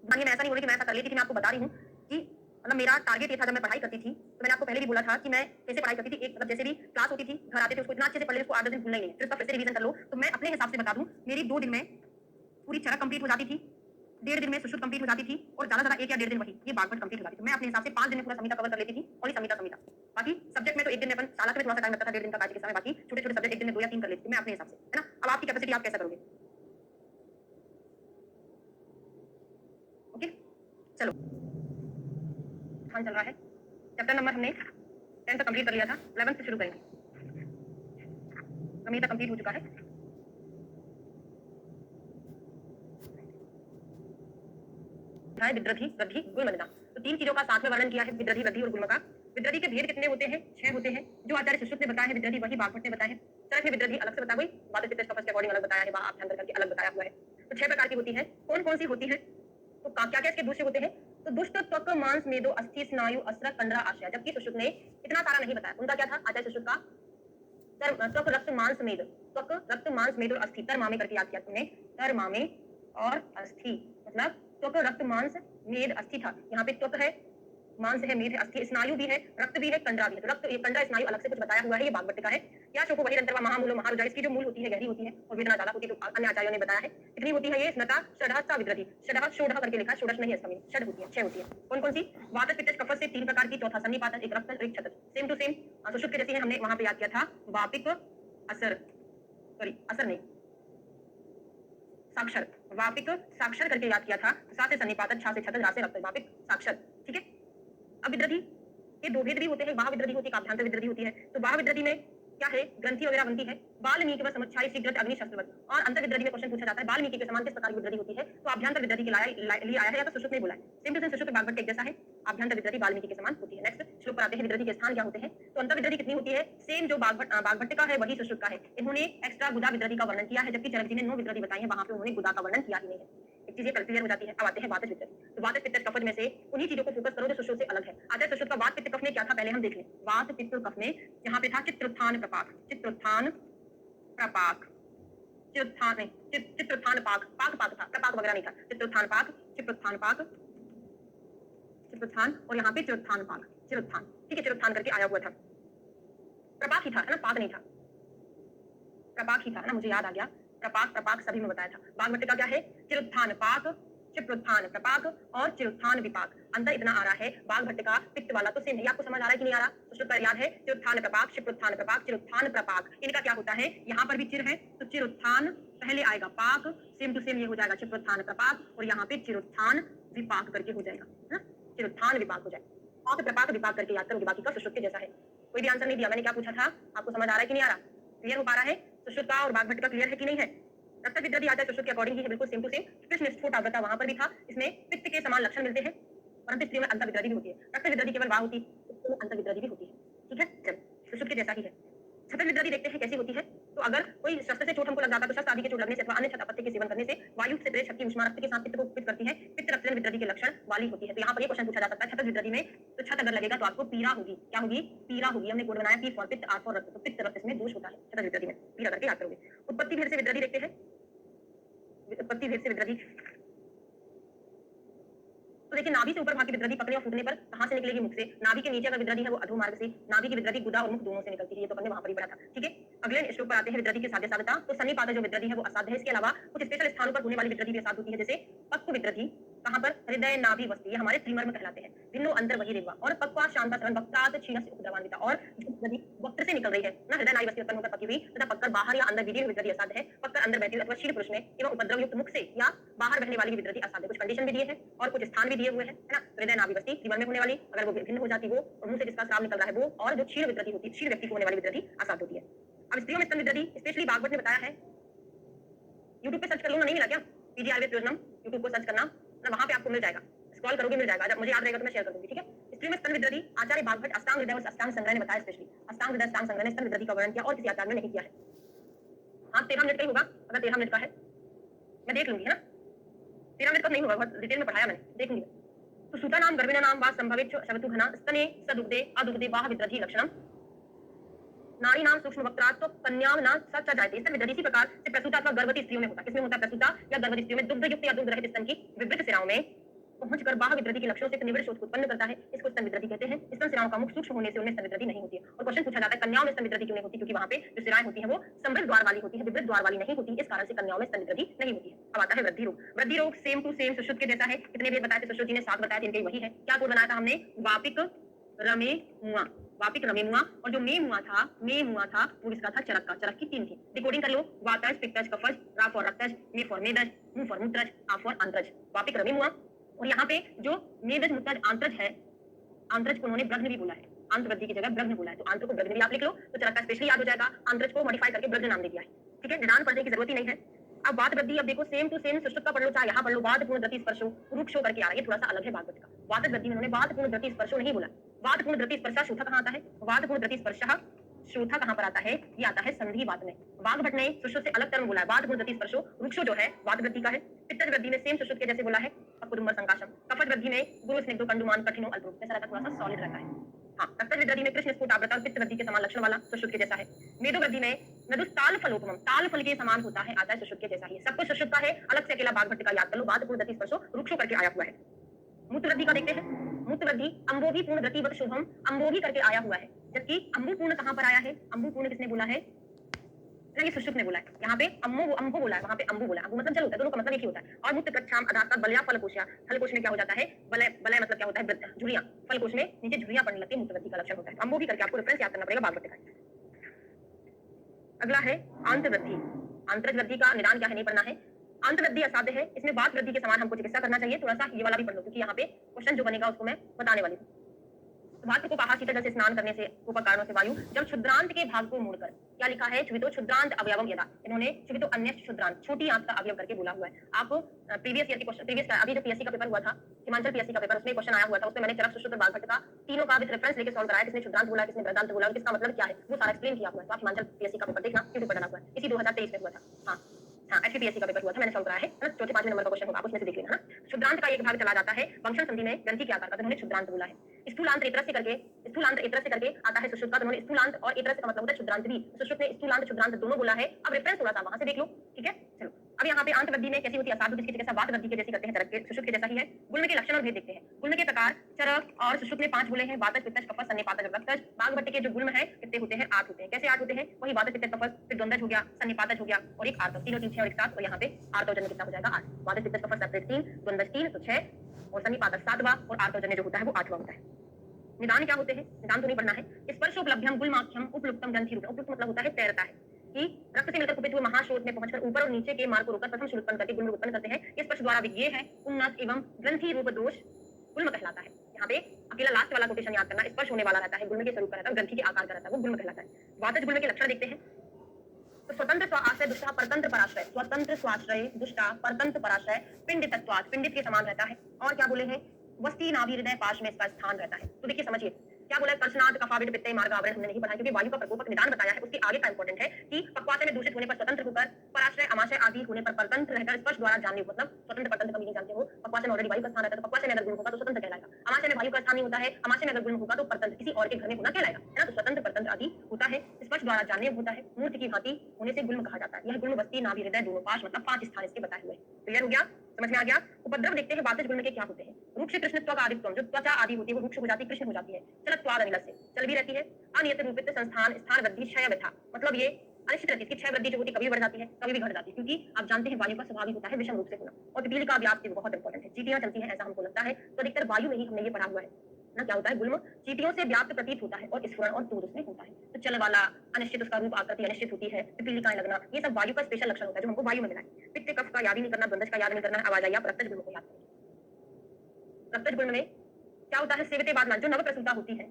मानिए मैं ऐसा नहीं बोल रही कि मैं ऐसा कर लेती थी, मैं आपको बता रही हूँ कि मतलब मेरा टारगेट ये था जब मैं पढ़ाई करती थी, तो मैंने आपको पहले भी बोला था कि मैं कैसे पढ़ाई करती थी। एक मतलब जैसे भी क्लास होती थी, घर आते थे, उसको इतना अच्छे से पढ़ ले, उसको 8-10 दिन भूलना ही नहीं है, फिर उसका फिर से रिवीजन कर लो। तो मैं अपने हिसाब से बता दूं, मेरी 2 दिन में पूरी चरक कंप्लीट हो जाती थी, 1.5 दिन में सुश्रुत कंप्लीट हो जाती थी, और ज्यादा ज्यादा 1 या 1.5 दिन वही ये बागवट कंप्लीट हो जाती थी। मैं अपने हिसाब से 5 दिन में पूरा संहिता कवर कर लेती थी, और संहिता बाकी सब्जेक्ट में तो 1 दिन में अपन सालाक में थोड़ा सा टाइम लगता था, 1.5 दिन का काज के समय, बाकी छोटे-छोटे सब्जेक्ट 1 दिन में 2 या 3 कर लेती थी मैं अपने हिसाब से, है ना? अब आपकी कैपेसिटी आप कैसा करोगे? ओके, चलो हाँ चल रहा है। चैप्टर नंबर हमने 10 तक कंप्लीट कर लिया था, 11 से शुरू करेंगे। गणित कंप्लीट हो चुका है। विद्रधि, वृद्धि, गुणमदा, तो 3 चीजों का साथ में वर्णन किया है, विद्रधि, वृद्धि और गुणम का। विद्रधि के भेद कितने होते हैं? 6 होते हैं, जो आचार्य सुश्रुत ने बताया है। विद्रधि वही बागवट ने बताया है। चरक में विद्रधि अलग से बताया, वही वादक के अकॉर्डिंग अलग बताया है, आप ध्यान करके अलग बताया हुआ है। तो 6 प्रकार की होती है। कौन-कौन सी होती है? तो क्या-क्या इसके दूसरे होते हैं? तो दुष्ट, त्वक, मांस, मेदो, अस्थि, स्नायु, अस्रक, कंडरा, आशय। जबकि सुश्रुत ने इतना सारा नहीं बताया। उनका क्या था? आचार्य सुश्रुत का त्वक, रक्त, मांस, मेद। त्वक, रक्त, मांस, मेद और अस्थि। तर्मामे करके याद किया तुमने। तर्मामे और अस्थि मतलब त्वक, रक्त, मांस, मेद, अस्थि था। यहाँ पे त्वक है, मांस है, मेद है, अस्थि, स्नायु भी है, रक्त भी है, कंडरा भी है। तो रक्त, ये कंडरा, स्नायु अलग से कुछ बताया हुआ है, ये बागवट का है। या शोको बहिरंतर्वा महामूलो महारुजा, इसकी जो मूल होती है गहरी होती है और वेदना ज्यादा होती है, तो अन्य आचार्यों ने बताया है। कितनी होती है ये? स्नता, षडहस्ता, विद्रति। षडह, षोडह करके लिखा है, षोडश नहीं है इसका मीनिंग, षड होती है, 6 होती है। कौन-कौन सी? वातज, पित्तज, कफज से 3 प्रकार की, चौथा सन्निपातज, एक रक्तज, एक क्षतज। सेम टू सेम सुश्रुत के जैसे है, हमने वहां पे याद किया था वापिक असर, सॉरी असर नहीं, साक्षर। वापिक साक्षर करके याद किया था। सा से सन्निपातज, छा से क्षतज, रा से रक्तज, वापिक साक्षर। ठीक है। अब विद्रधि के दो भेद भी होते हैं। बाह्य विद्रधि होती है, आभ्यंतर विद्रधि होती है। तो बाह्य विद्रधि में क्या है? ग्रंथि वगैरह बनती है। बाल्मीकि व समुच्चय शीघ्रत अग्निशस्त्रवत। और अंतर विद्रधि में क्वेश्चन पूछा जाता है बाल्मीकि के समान किस प्रकार की विद्रधि होती है? तो आभ्यंतर विद्रधि के लिए आया है या तो सुश्रुत ने बोला है। सेम टू सेम सुश्रुत बागवट के एक जैसा है। आभ्यंतर विद्रधि बाल्मीकि के समान होती है। नेक्स्ट श्लोक पर आते हैं, विद्रधि के स्थान क्या होते हैं? तो अंतर विद्रधि कितनी होती है? सेम जो बागवट का है वही सुश्रुत का है। इन्होंने एक्स्ट्रा गुदा विद्रधि का वर्णन किया है, जबकि चरक जी ने 9 विद्रधि बताई है, वहां पे उन्होंने गुदा का वर्णन किया ही नहीं है। एक चीज ये क्लियर हो जाती है। अब आते हैं वातज विद्रधि। तो वातज, पित्त, कफज में से उन्हीं चीजों को फोकस करो जो सुश्रुत से अलग है। आचार्य सुश्रुत का वात, पित्त, कफ में क्या था पहले हम देख लें। वात, पित्त, कफ में यहाँ पे था चित्रोत्थान प्रपाक, चित्रोत्थान प्रपाक, चित्रोत्थान नहीं, चित्रोत्थान पाक, पाक पाक था, प्रपाक वगैरह नहीं था। चित्रोत्थान पाक, चित्रोत्थान पाक, चित्रोत्थान और यहाँ पे चिरोत्थान पाक, चिरोत्थान। ठीक है, चिरोत्थान करके आया हुआ था। प्रपाक ही था, है ना, पाक नहीं था। प्रपाक ही था, है ना, मुझे याद आ गया। प्रपाक, प्रपाक सभी में बताया था। बागवट का क्या है? चिरोत्थान पाक, चित्रोत्थान प्रपाक और चिरोत्थान विपाक। अंतर इतना आ रहा है। बागवट का पित्त वाला तो सेम है। आपको समझ आ रहा है कि नहीं आ रहा? तो सूत्र याद है, चिरोत्थान प्रपाक, चित्रोत्थान प्रपाक, चिरोत्थान प्रपाक। इनका क्या होता है? यहाँ पर भी चिर है तो चिरोत्थान पहले आएगा, पाक सेम टू सेम ये हो जाएगा चित्रोत्थान प्रपाक, और यहाँ पे चिरोत्थान विपाक करके हो जाएगा, है ना, चिरोत्थान विपाक हो जाएगा। पाक, प्रपाक, विपाक करके याद करोगे। बाकी का सुश्रुत के जैसा है। कोई भी आंसर नहीं दिया। मैंने क्या पूछा था? आपको समझ आ रहा है कि नहीं आ रहा? क्लियर हो पा रहा है? सुश्रुत का और बागवट का क्लियर है कि नहीं है? रक्त विद्रधि आता है सुश्रुत के अकॉर्डिंग ही है, बिल्कुल सेम टू सेम। कृष्ण स्फुट आवृता वहां पर भी था। इसमें पित्त के समान लक्षण मिलते हैं, परंतु स्त्रियों में अंतर विद्रधि भी होती है। रक्त विद्रधि केवल वहां होती है, इसमें अंतर विद्रधि भी होती है। ठीक है, चलो सुश्रुत के जैसा ही है। क्षत विद्रधि देखते हैं कैसी होती है। तो अगर कोई शस्त्र से चोट हमको लग जाता है तो शस्त्र आदि के चोट लगने से अथवा अन्य क्षत के सेवन करने से वायु से प्रेरित शक्ति उष्मा रक्त के साथ पित्त को कुपित करती है। पित्त रक्तजन विद्रधि के लक्षण वाली होती है। तो यहाँ पर ये क्वेश्चन पूछा जा सकता है, क्षत विद्रधि में तो क्षत अगर लगेगा तो आपको पीड़ा होगी। क्या होगी? पीड़ा होगी। हमने कोड बनाया पी फॉर पित्त, आर फॉर रक्त। तो पित्त रक्त इसमें दोष होता है क्षत विद्रधि में, पीड़ा करके याद करोगे। उत्पत्ति भेद से विद्रधि देखते हैं। उत्पत्ति भेद से विद्रधि तो देखिए, नाभि से ऊपर भाग की विद्रधि पकड़ने और फूटने पर कहां से निकलेगी? मुख से। नाभि के नीचे अगर विद्रधि है वो अधो मार्ग से। नाभि की विद्रधि गुदा और मुख दोनों से निकलती है। ये तो हमने वहां पर ही पढ़ा था। ठीक है, अगले श्लोक पर आते हैं विद्रधि की साध्य साधता। तो सन्निपात जो विद्रधि है वो असाध्य है। इसके अलावा कुछ स्पेशल स्थानों पर होने वाली विद्रधि भी असाध्य होती है, जैसे पक्व विद्रधि। कहां पर? हृदय नाभि वस्ती, ये हमारे त्रिमर्म कहलाते हैं। भिन्नो अंतर वही रेवा और पक्वा शांता सरन वक्तात क्षीण से उपद्रवान्विता। और जो विद्रधि वक्त से निकल रही है ना, हृदय नाभि वस्ती उत्पन्न होकर पकी हुई तथा पक्कर बाहर या अंदर विधि विद्रधि असाध्य है। पक्कर अंदर बहती हुई अथवा क्षीण पुरुष में एवं उपद्रव युक्त मुख से या बाहर बहने वाली विद्रधि असाध्य। कुछ कंडीशन भी दिए हैं और कुछ स्थान भी दिए हुए हैं, है ना। हृदय नाभि वस्ती त्रिमर्म में होने वाली, अगर वो भिन्न हो जाती वो, और मुंह से जिसका स्राव निकल रहा है वो, और जो क्षीण विद्रधि होती है, क्षीण व्यक्ति को होने वाली विद्रधि असाध्य होती है। अब स्त्रियों में स्तन विद्रधि स्पेशली बागवट ने बताया है। यूट्यूब पे सर्च कर लो ना, नहीं मिला क्या? पीजी आयुर्वेद योजनम, यूट्यूब को सर्च करना ना, वहां पे आपको मिल जाएगा। स्क्रॉल करोगे मिल जाएगा, जब मुझे याद रहेगा तो मैं शेयर कर दूंगी। ठीक है, स्त्रियों में स्तन विद्रधि आचार्य बागवट अष्टांग हृदय और अष्टांग संग्रह ने बताया। स्पेशली अष्टांग हृदय अष्टांग संग्रह ने स्तन विद्रधि का वर्णन किया और किसी आचार्य ने नहीं किया है। हाँ, 13 मिनट का ही होगा। अगर 13 मिनट का है मैं देख लूंगी, है ना। 13 मिनट का नहीं होगा, बहुत डिटेल में पढ़ाया मैंने, देख लूंगी। तो सूता नाम गर्भिणा नाम वा संभवित शवतु घना स्तने सदुग्धे अदुग्धे बाह विद्रधि लक्षणम नारी नाम सूक्ष्म वक्त्रात्व कन्या ना सच जायते। स्तन विद्रधि इसी प्रकार से प्रसूता अथवा गर्भवती स्त्रियों में होता है। किसमें होता है? प्रसूता या गर्भवती स्त्रियों में दुग्ध युक्त या दुग्ध रहित स्तन की विवृत सिराओं में पहुंचकर बाह विद्रधि के लक्षणों से एक निविड़ शोथ उत्पन्न करता है। इसको स्तन विद्रधि कहते हैं। स्तन सिराओं का मुख सूक्ष्म होने से उनमें स्तन विद्रधि नहीं होती है। और क्वेश्चन पूछा जाता है कन्याओं में स्तन विद्रधि क्यों नहीं होती? क्योंकि वहां पे जो सिराएं होती हैं वो समृद्ध द्वार वाली होती है, विवृत द्वार वाली नहीं होती। इस कारण से कन्याओं में स्तन विद्रधि नहीं होती है। अब आता है वृद्धि रोग। वृद्धि रोग सेम टू सेम सुश्रुत के जैसा है। कितने भेद बताए थे? सुश्रुत जी ने 7 बताए थे, इनके वही है। क्या कोड बनाया था हमने? वापिक रमे मुआ, वापिक रमे मुआ, और जो मे मुआ था वो इसका था चरक का। चरक की 3 थी। डिकोडिंग कर लो। वातज, पित्तज, कफज, रा फॉर रक्तज, मे फॉर मेदज, मु फॉर मूत्रज, आ फॉर आंत्रज। वापिक रमे मुआ। और यहाँ पे जो मेदज मूत्रज आंत्रज है, आंत्रज को उन्होंने ब्रग्न भी बोला है। आंत वृद्धि की जगह ब्रग्न बोला है, तो आंत्र को ब्रग्न भी आप लिख लो तो चरक का स्पेशली याद हो जाएगा। आंत्रज को मॉडिफाई करके ब्रग्न नाम दे दिया है। ठीक है, निदान पढ़ने की जरूरत ही नहीं है। अब बात वृद्धि, अब देखो सेम टू सेम सुश्रुत का पढ़ लो चाहे यहाँ पढ़ लो। वात पूर्ण द्रति स्पर्शो रुक्षो करके आ रहा है, ये थोड़ा सा अलग है बागवट का। वात वृद्धि में उन्होंने वात पूर्ण द्रति स्पर्शो नहीं बोला। वात पूर्ण द्रति स्पर्शा शूथा कहाँ आता है? वात पूर्ण द्रति स्पर्शा श्रोथा कहाँ पर आता है? ये आता है संधिवात में। वाग्भट ने सुश्रुत से अलग टर्म बोला है, वात गुण गति स्पर्शो, वृक्षो जो है वात वृद्धि का है। पित्तज वृद्धि में सेम सुश्रुत के जैसे बोला है, अकुडुम्बर संकाशम। कफज वृद्धि में गुरु स्निग्धो कंडुमान कठिनो अल्परूप, जैसा रहता है, थोड़ा सा सॉलिड रहता है। हाँ, रक्तज वृद्धि में कृष्ण स्फुट आवृता, पित्त वृद्धि के समान लक्षण वाला सुश्रुत के जैसा है। मेदो वृद्धि में नदुस ताल फलोपमम, ताल फल के समान होता है, आता है सुश्रुत के जैसा ही। सब कुछ सुश्रुत का है, अलग से अकेला वाग्भट का याद कर लो, वात गुण गति स्पर्शो वृक्षो करके आया हुआ है। मूत्र वृद्धि का देखते हैं। मूत्र वृद्धि अंबोधि पूर्ण गतिवत शुभम, अंबोधि करके आया हुआ है, जबकि अंबु पूर्ण कहां पर आया है? अंबु पूर्ण किसने बोला है? ये सुश्रुत ने बोला है। यहाँ पे अंबो बोला है, वहां पे अंबु बोला है। अंबु मतलब जल होता है, दोनों का मतलब एक ही होता है। और मूत्र कच्छाम अदाता बलया फलकोशया, फलकोश में क्या हो जाता है? बलय, बलय मतलब क्या होता है? झुर्रियां, फलकोश में नीचे झुर्रियां पड़ने लगती है, मूत्र वृद्धि का लक्षण होता है। अंबोधि करके आपको रेफरेंस याद करना पड़ेगा वाग्भट का। अगला है आंतवृद्धि। आंतरिक वृद्धि का निदान क्या है, नहीं पढ़ना है। अंतवृद्धि असाध्य है, इसमें बात वृद्धि के समान हमको चिकित्सा करना चाहिए। थोड़ा सा ये वाला भी पढ़ लो, क्योंकि यहाँ पे क्वेश्चन जो बनेगा उसको मैं बताने वाली हूँ। वात को कहा शीतल जल से स्नान करने से ऊपर कारणों से वायु, जब क्षुद्रांत के भाग को मोड़कर, क्या लिखा है? क्षुभितो क्षुद्रांत अवयवम यदा, इन्होंने क्षुभितो अन्य क्षुद्रांत, छोटी आंत का अवयव करके बोला हुआ है। आप प्रीवियस ईयर के क्वेश्चन, प्रीवियस अभी जो पीएससी का पेपर हुआ था, हिमाचल पीएससी का पेपर, उसमें क्वेश्चन आया हुआ था, उसमें मैंने चरक सुश्रुत और वाग्भट का तीनों का विद रेफरेंस लेके सॉल्व कराया, किसने क्षुद्रांत बोला, किसने वृद्धांत बोला, किसका मतलब क्या है, वो सारा एक्सप्लेन किया हुआ है। तो आप हिमाचल पीएससी का पेपर देखना, यूट्यूब पर डाला हुआ है, इसी 2023 में हुआ था। हाँ हाँ, एचपीएससी का पेपर हुआ था, मैंने सॉल्व कराया है ना। चौथे पांचवें नंबर का क्वेश्चन होगा, आप उसमें से देख लेना ना। क्षुद्रांत का एक भाग चला जाता है वंशन संधि में ग्रंथि के आकार का, तो उन्होंने क्षुद्रांत बोला है। स्थूलांत एतरस से करके, स्थूलांत एतरस से करके आता है सुश्रुत का, तो उन्होंने स्थूलांत और एतरस का मतलब होता है क्षुद्रांत भी। सुश्रुत ने स्थूलांत क्षुद्रांत दोनों बोला है। अब रेफरेंस थोड़ा सा वहां से देख लो, ठीक है। चलो अब यहाँ पे आंत वृद्धि में कैसी होती है? असाध्य, जिसकी चिकित्सा वात वृद्धि के जैसी करते हैं, चरक के सुश्रुत के जैसा ही है। गुल्म के लक्षण और भेद देखते हैं। गुल्म के प्रकार चरक और सुश्रुत ने 5 बोले हैं, वातज पित्तज कफज सन्निपातज रक्तज। वाग्भट के जो गुल्म है कितने होते हैं? 8 होते हैं। कैसे 8 होते हैं? वही वातज पित्तज कफज, फिर द्वंद्वज हो गया, सन्निपातज हो गया और एक आर्तव, तीनों 3 6 और एक 7, और यहाँ पे आर्तवजन्य कितना हो जाएगा? 8। वातज पित्तज कफज सेपरेट 3, द्वंद्वज 3 तो 6 और सन्निपातज 7वां और आर्तवजन्य जो होता है वो 8वां होता है। निदान क्या होते हैं? निदान तो नहीं पढ़ना है। स्पर्शोपलब्ध्यम गुल्माख्यम उपलुप्तम ग्रंथि रूप, उपलुप्त मतलब होता है तैरता है, कि रक्त से मिलकर कुपित हुए महाश्रोत में पहुंचकर ऊपर और नीचे के मार्ग को रोककर प्रथम शुरू उत्पन्न करके गुल्म उत्पन्न करते हैं। ये स्पर्श द्वारा विज्ञेय है, उन्नत एवं ग्रंथि रूप दोष गुल्म कहलाता है। यहाँ पे अकेला लास्ट वाला कोटेशन याद करना, स्पर्श होने वाला रहता है, गुल्म के स्वरूप का रहता है, ग्रंथि के आकार का रहता है, वो गुल्म कहलाता है। वातज गुल्म के लक्षण देखते हैं। तो स्वतंत्र स्वाश्रय दुष्टा परतंत्र पराश्रय, स्वतंत्र स्वाश्रय दुष्टा परतंत्र पराश्रय, पिंडितत्वात्, पिंडित के समान रहता है। और क्या बोले हैं? वस्ती नाभि हृदय पाश में इसका स्थान रहता है। तो देखिए समझिए क्या बोला है? कर्षणाद कफाविद पित्त मार्ग आवरण हमने नहीं पढ़ा, क्योंकि वायु का प्रकोपक निदान बताया है, उसके आगे का इंपॉर्टेंट है कि पक्वाशय में दूषित होने पर स्वतंत्र होकर, पराश्रय अमाशय आदि होने पर परतंत्र रहकर स्पर्श द्वारा जानने, मतलब स्वतंत्र परतंत्र का मीनिंग जानते हो। पक्वाशय में ऑलरेडी वायु का स्थान रहता है, तो पक्वाशय में अगर गुण होगा तो स्वतंत्र कहलाएगा। अमाशय में वायु का स्थान नहीं होता है, अमाशय में अगर गुण होगा तो परतंत्र किसी और के घर में होना कहलाएगा, है ना। तो स्वतंत्र परतंत्र आदि होता है, स्पर्श द्वारा जानने होता है, मूर्ति की भांति होने से गुल्म कहा जाता है। यह गुल्म वस्ती नाभि हृदय दोनों पाश मतलब 5 स्थान इसके बताए हुए। क्लियर हो गया? समझ में आ गया? उपद्रव देखते हैं वातज गुल्म के क्या होते हैं। रूप से कृष्णत्व का आदित्व, जो त्वचा आदि होती है वो रूप हो जाती है, कृष्ण हो जाती है। चलत्वाद अनिल से चल भी रहती है। अनियत रूपित संस्थान स्थान वृद्धि क्षय व्यथा, मतलब ये अनिश्चित रहती है, क्षय वृद्धि जो होती है कभी बढ़ जाती है कभी भी घट जाती है, क्योंकि आप जानते हैं वायु का स्वभाव होता है विषम रूप से होना। और पिपीली का व्याप्ति बहुत इंपॉर्टेंट है, चीटियां चलती हैं ऐसा हमको लगता है, तो अधिकतर वायु में ही हमने ये पढ़ा हुआ है ना। क्या होता है? गुल्म चीटियों से व्याप्त प्रतीत होता है और स्फुरण और तूर उसमें होता है। तो चल वाला अनिश्चित, उसका रूप आकृति अनिश्चित होती है, पिपीलिकाएं लगना, ये सब वायु का स्पेशल लक्षण होता है जो हमको वायु में मिला है। पित्त कफ का याद ही नहीं करना, द्वंद्वज का याद नहीं करना, आवाज आई आप रक्तज गुल्म को याद करें। रक्तज गुल्म में क्या होता है? सेवते बाद जो नव प्रसूता होती है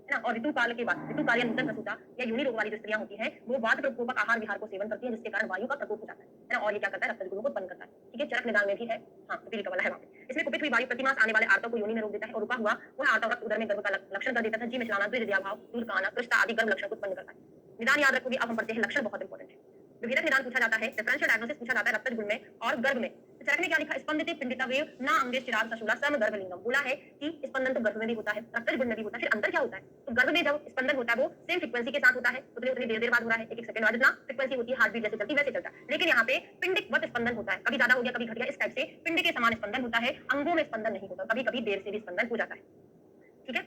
ना, और ऋतुकाल के बाद, ऋतुकाल या नूतन प्रसूता या योनि रोग वाली जो स्त्रियां होती हैं, वो वात प्रकोपक आहार विहार को सेवन करती हैं, जिसके कारण वायु का प्रकोप हो जाता है ना। और ये क्या करता है? रक्तज गुल्म को उत्पन्न करता है। ठीक है, चरक निदान में भी है, हाँ पिपीलिका वाला है वहां पे। इसमें कुपित हुई वायु प्रतिमास आने वाले आर्तव को योनि में रोक देता है, और रुका हुआ वह आर्तव रक्त उदर में गर्भ का लक्षण कर देता है। जी में चलाना, द्विहृदयाभाव, दूर का आना, कृष्णा आदि गर्भ लक्षण को उत्पन्न करता है। निदान याद रखोगे, अब हम पढ़ते हैं लक्षण, बहुत इंपॉर्टेंट है। विभेदक निदान पूछा जाता है, डिफरेंशियल डायग्नोसिस पूछा जाता है रक्तज गुल्म में और गर्भ में। तो चरक में क्या लिखा? स्पंदिते पिंडिता वेव ना अंगे चिराग सशूला सम गर्भलिंगम, बोला है कि स्पंदन तो गर्भ में भी होता है, रक्तज गुल्म में भी होता है। फिर अंतर क्या होता है? तो गर्भ में जब स्पंदन होता है वो सेम फ्रीक्वेंसी के साथ होता है, उतनी उतनी देर देर बाद हो रहा है, एक एक सेकंड बाद जितना फ्रीक्वेंसी होती है हार्ट बीट जैसे चलती वैसे चलता है। लेकिन यहाँ पे पिंडिक वत स्पंदन होता है, कभी ज्यादा हो गया कभी घट गया, इस टाइप से पिंड के समान स्पंदन होता है, अंगों में स्पंदन नहीं होता, कभी कभी देर से भी स्पंदन हो जाता है। ठीक है,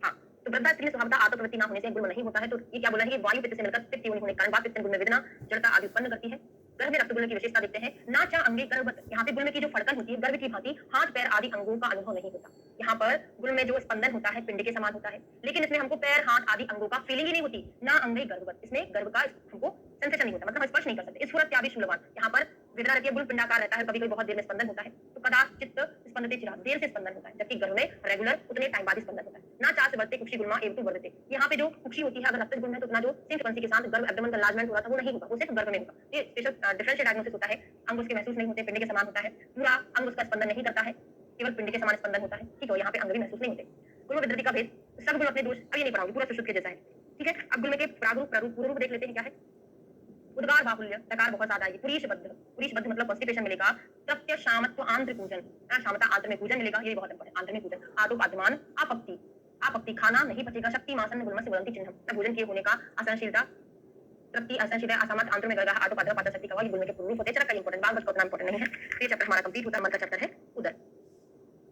हाँ। तो वृद्धा स्त्री स्वभावतः आत्मवृत्ति ना होने से गुल्म नहीं होता है। तो ये क्या बोला है? कि वायु पित्त से मिलकर पित्त योनि होने के कारण वात पित्त गुल्म में वेदना जड़ता आदि उत्पन्न करती है। गर्भ में रक्त गुल्म की विशेषता देखते हैं। ना चा अंगे गर्भ, यहाँ पे गुल्म की जो फड़कन होती है गर्भ की भांति हाथ पैर आदि अंगों का अनुभव नहीं होता। यहाँ पर गुल्म में जो स्पंदन होता है पिंड के समान होता है, लेकिन इसमें हमको पैर हाथ आदि अंगों का फीलिंग ही नहीं होती। ना अंगे गर्भवत, इसमें गर्भ का हमको सेंसेशन नहीं होता, मतलब हम स्पर्श नहीं कर सकते। इस सूरत त्यागी शूलवान, यहाँ पर वेदना रहती है, गुल्म पिंडाकार रहता है, कभी कभी बहुत देर में स्पंदन होता है। तो कदाचित स्पंदते चिराग, देर से स्पंदन होता है, जबकि गर्भ में रेगुलर उतने टाइम बाद ही स्पंदन होता है। ना चार से बढ़ते कुक्षी गुल्मा एवं वर्धते, यहाँ पे जो कुक्षी होती है अगर रक्तज गुल्म है तो उतना जो सेम फ्रीक्वेंसी के साथ गर्भ एब्डोमेन का एनलार्जमेंट हो रहा था वो नहीं होगा, वो सिर्फ गर्भ में होगा। ये स्पेशल डिफरेंशियल डायग्नोसिस होता है। अंग उसके महसूस नहीं होते, पिंड के समान होता है, पूरा अंग उसका स्पंदन नहीं करता है, केवल पिंड के समान स्पंदन होता है। ठीक है, यहाँ पे अंग भी महसूस नहीं होते। गुल्म विद्रति का भेद, सब गुण अपने दोष, अब ये नहीं पढ़ाऊंगी, पूरा सुश्रुत के जैसा है। ठीक है, अब गुल्म के प्रारूप प्रारूप पूर्व रूप देख लेते हैं क्या है। उद्गार बाहुल्य, डकार बहुत ज्यादा आएगी। पुरीशबद्ध मतलब कॉन्स्टिपेशन मिलेगा। प्रत्य शामत्व आंत्र पूजन, शामता आंत्र में पूजन मिलेगा, ये बहुत इंपॉर्टेंट, आंत्र में पूजन। आदोपाद्यमान आपत्ति, आपत्ति खाना नहीं पचेगा। शक्ति मासन गुल्म से वदंती चिन्हम, भोजन किए होने का असहनशीलता, तृप्ति असहनशीलता आसामत आंत्र में गएगा। आदोपाद्य पाद शक्ति का हुआ, ये गुल्म के पूर्व रूप होते हैं। चलो कई इंपॉर्टेंट, बात उतना इंपॉर्टेंट नहीं है। ये चैप्टर हमारा कंप्लीट होता है। मन का चैप्टर है उदर।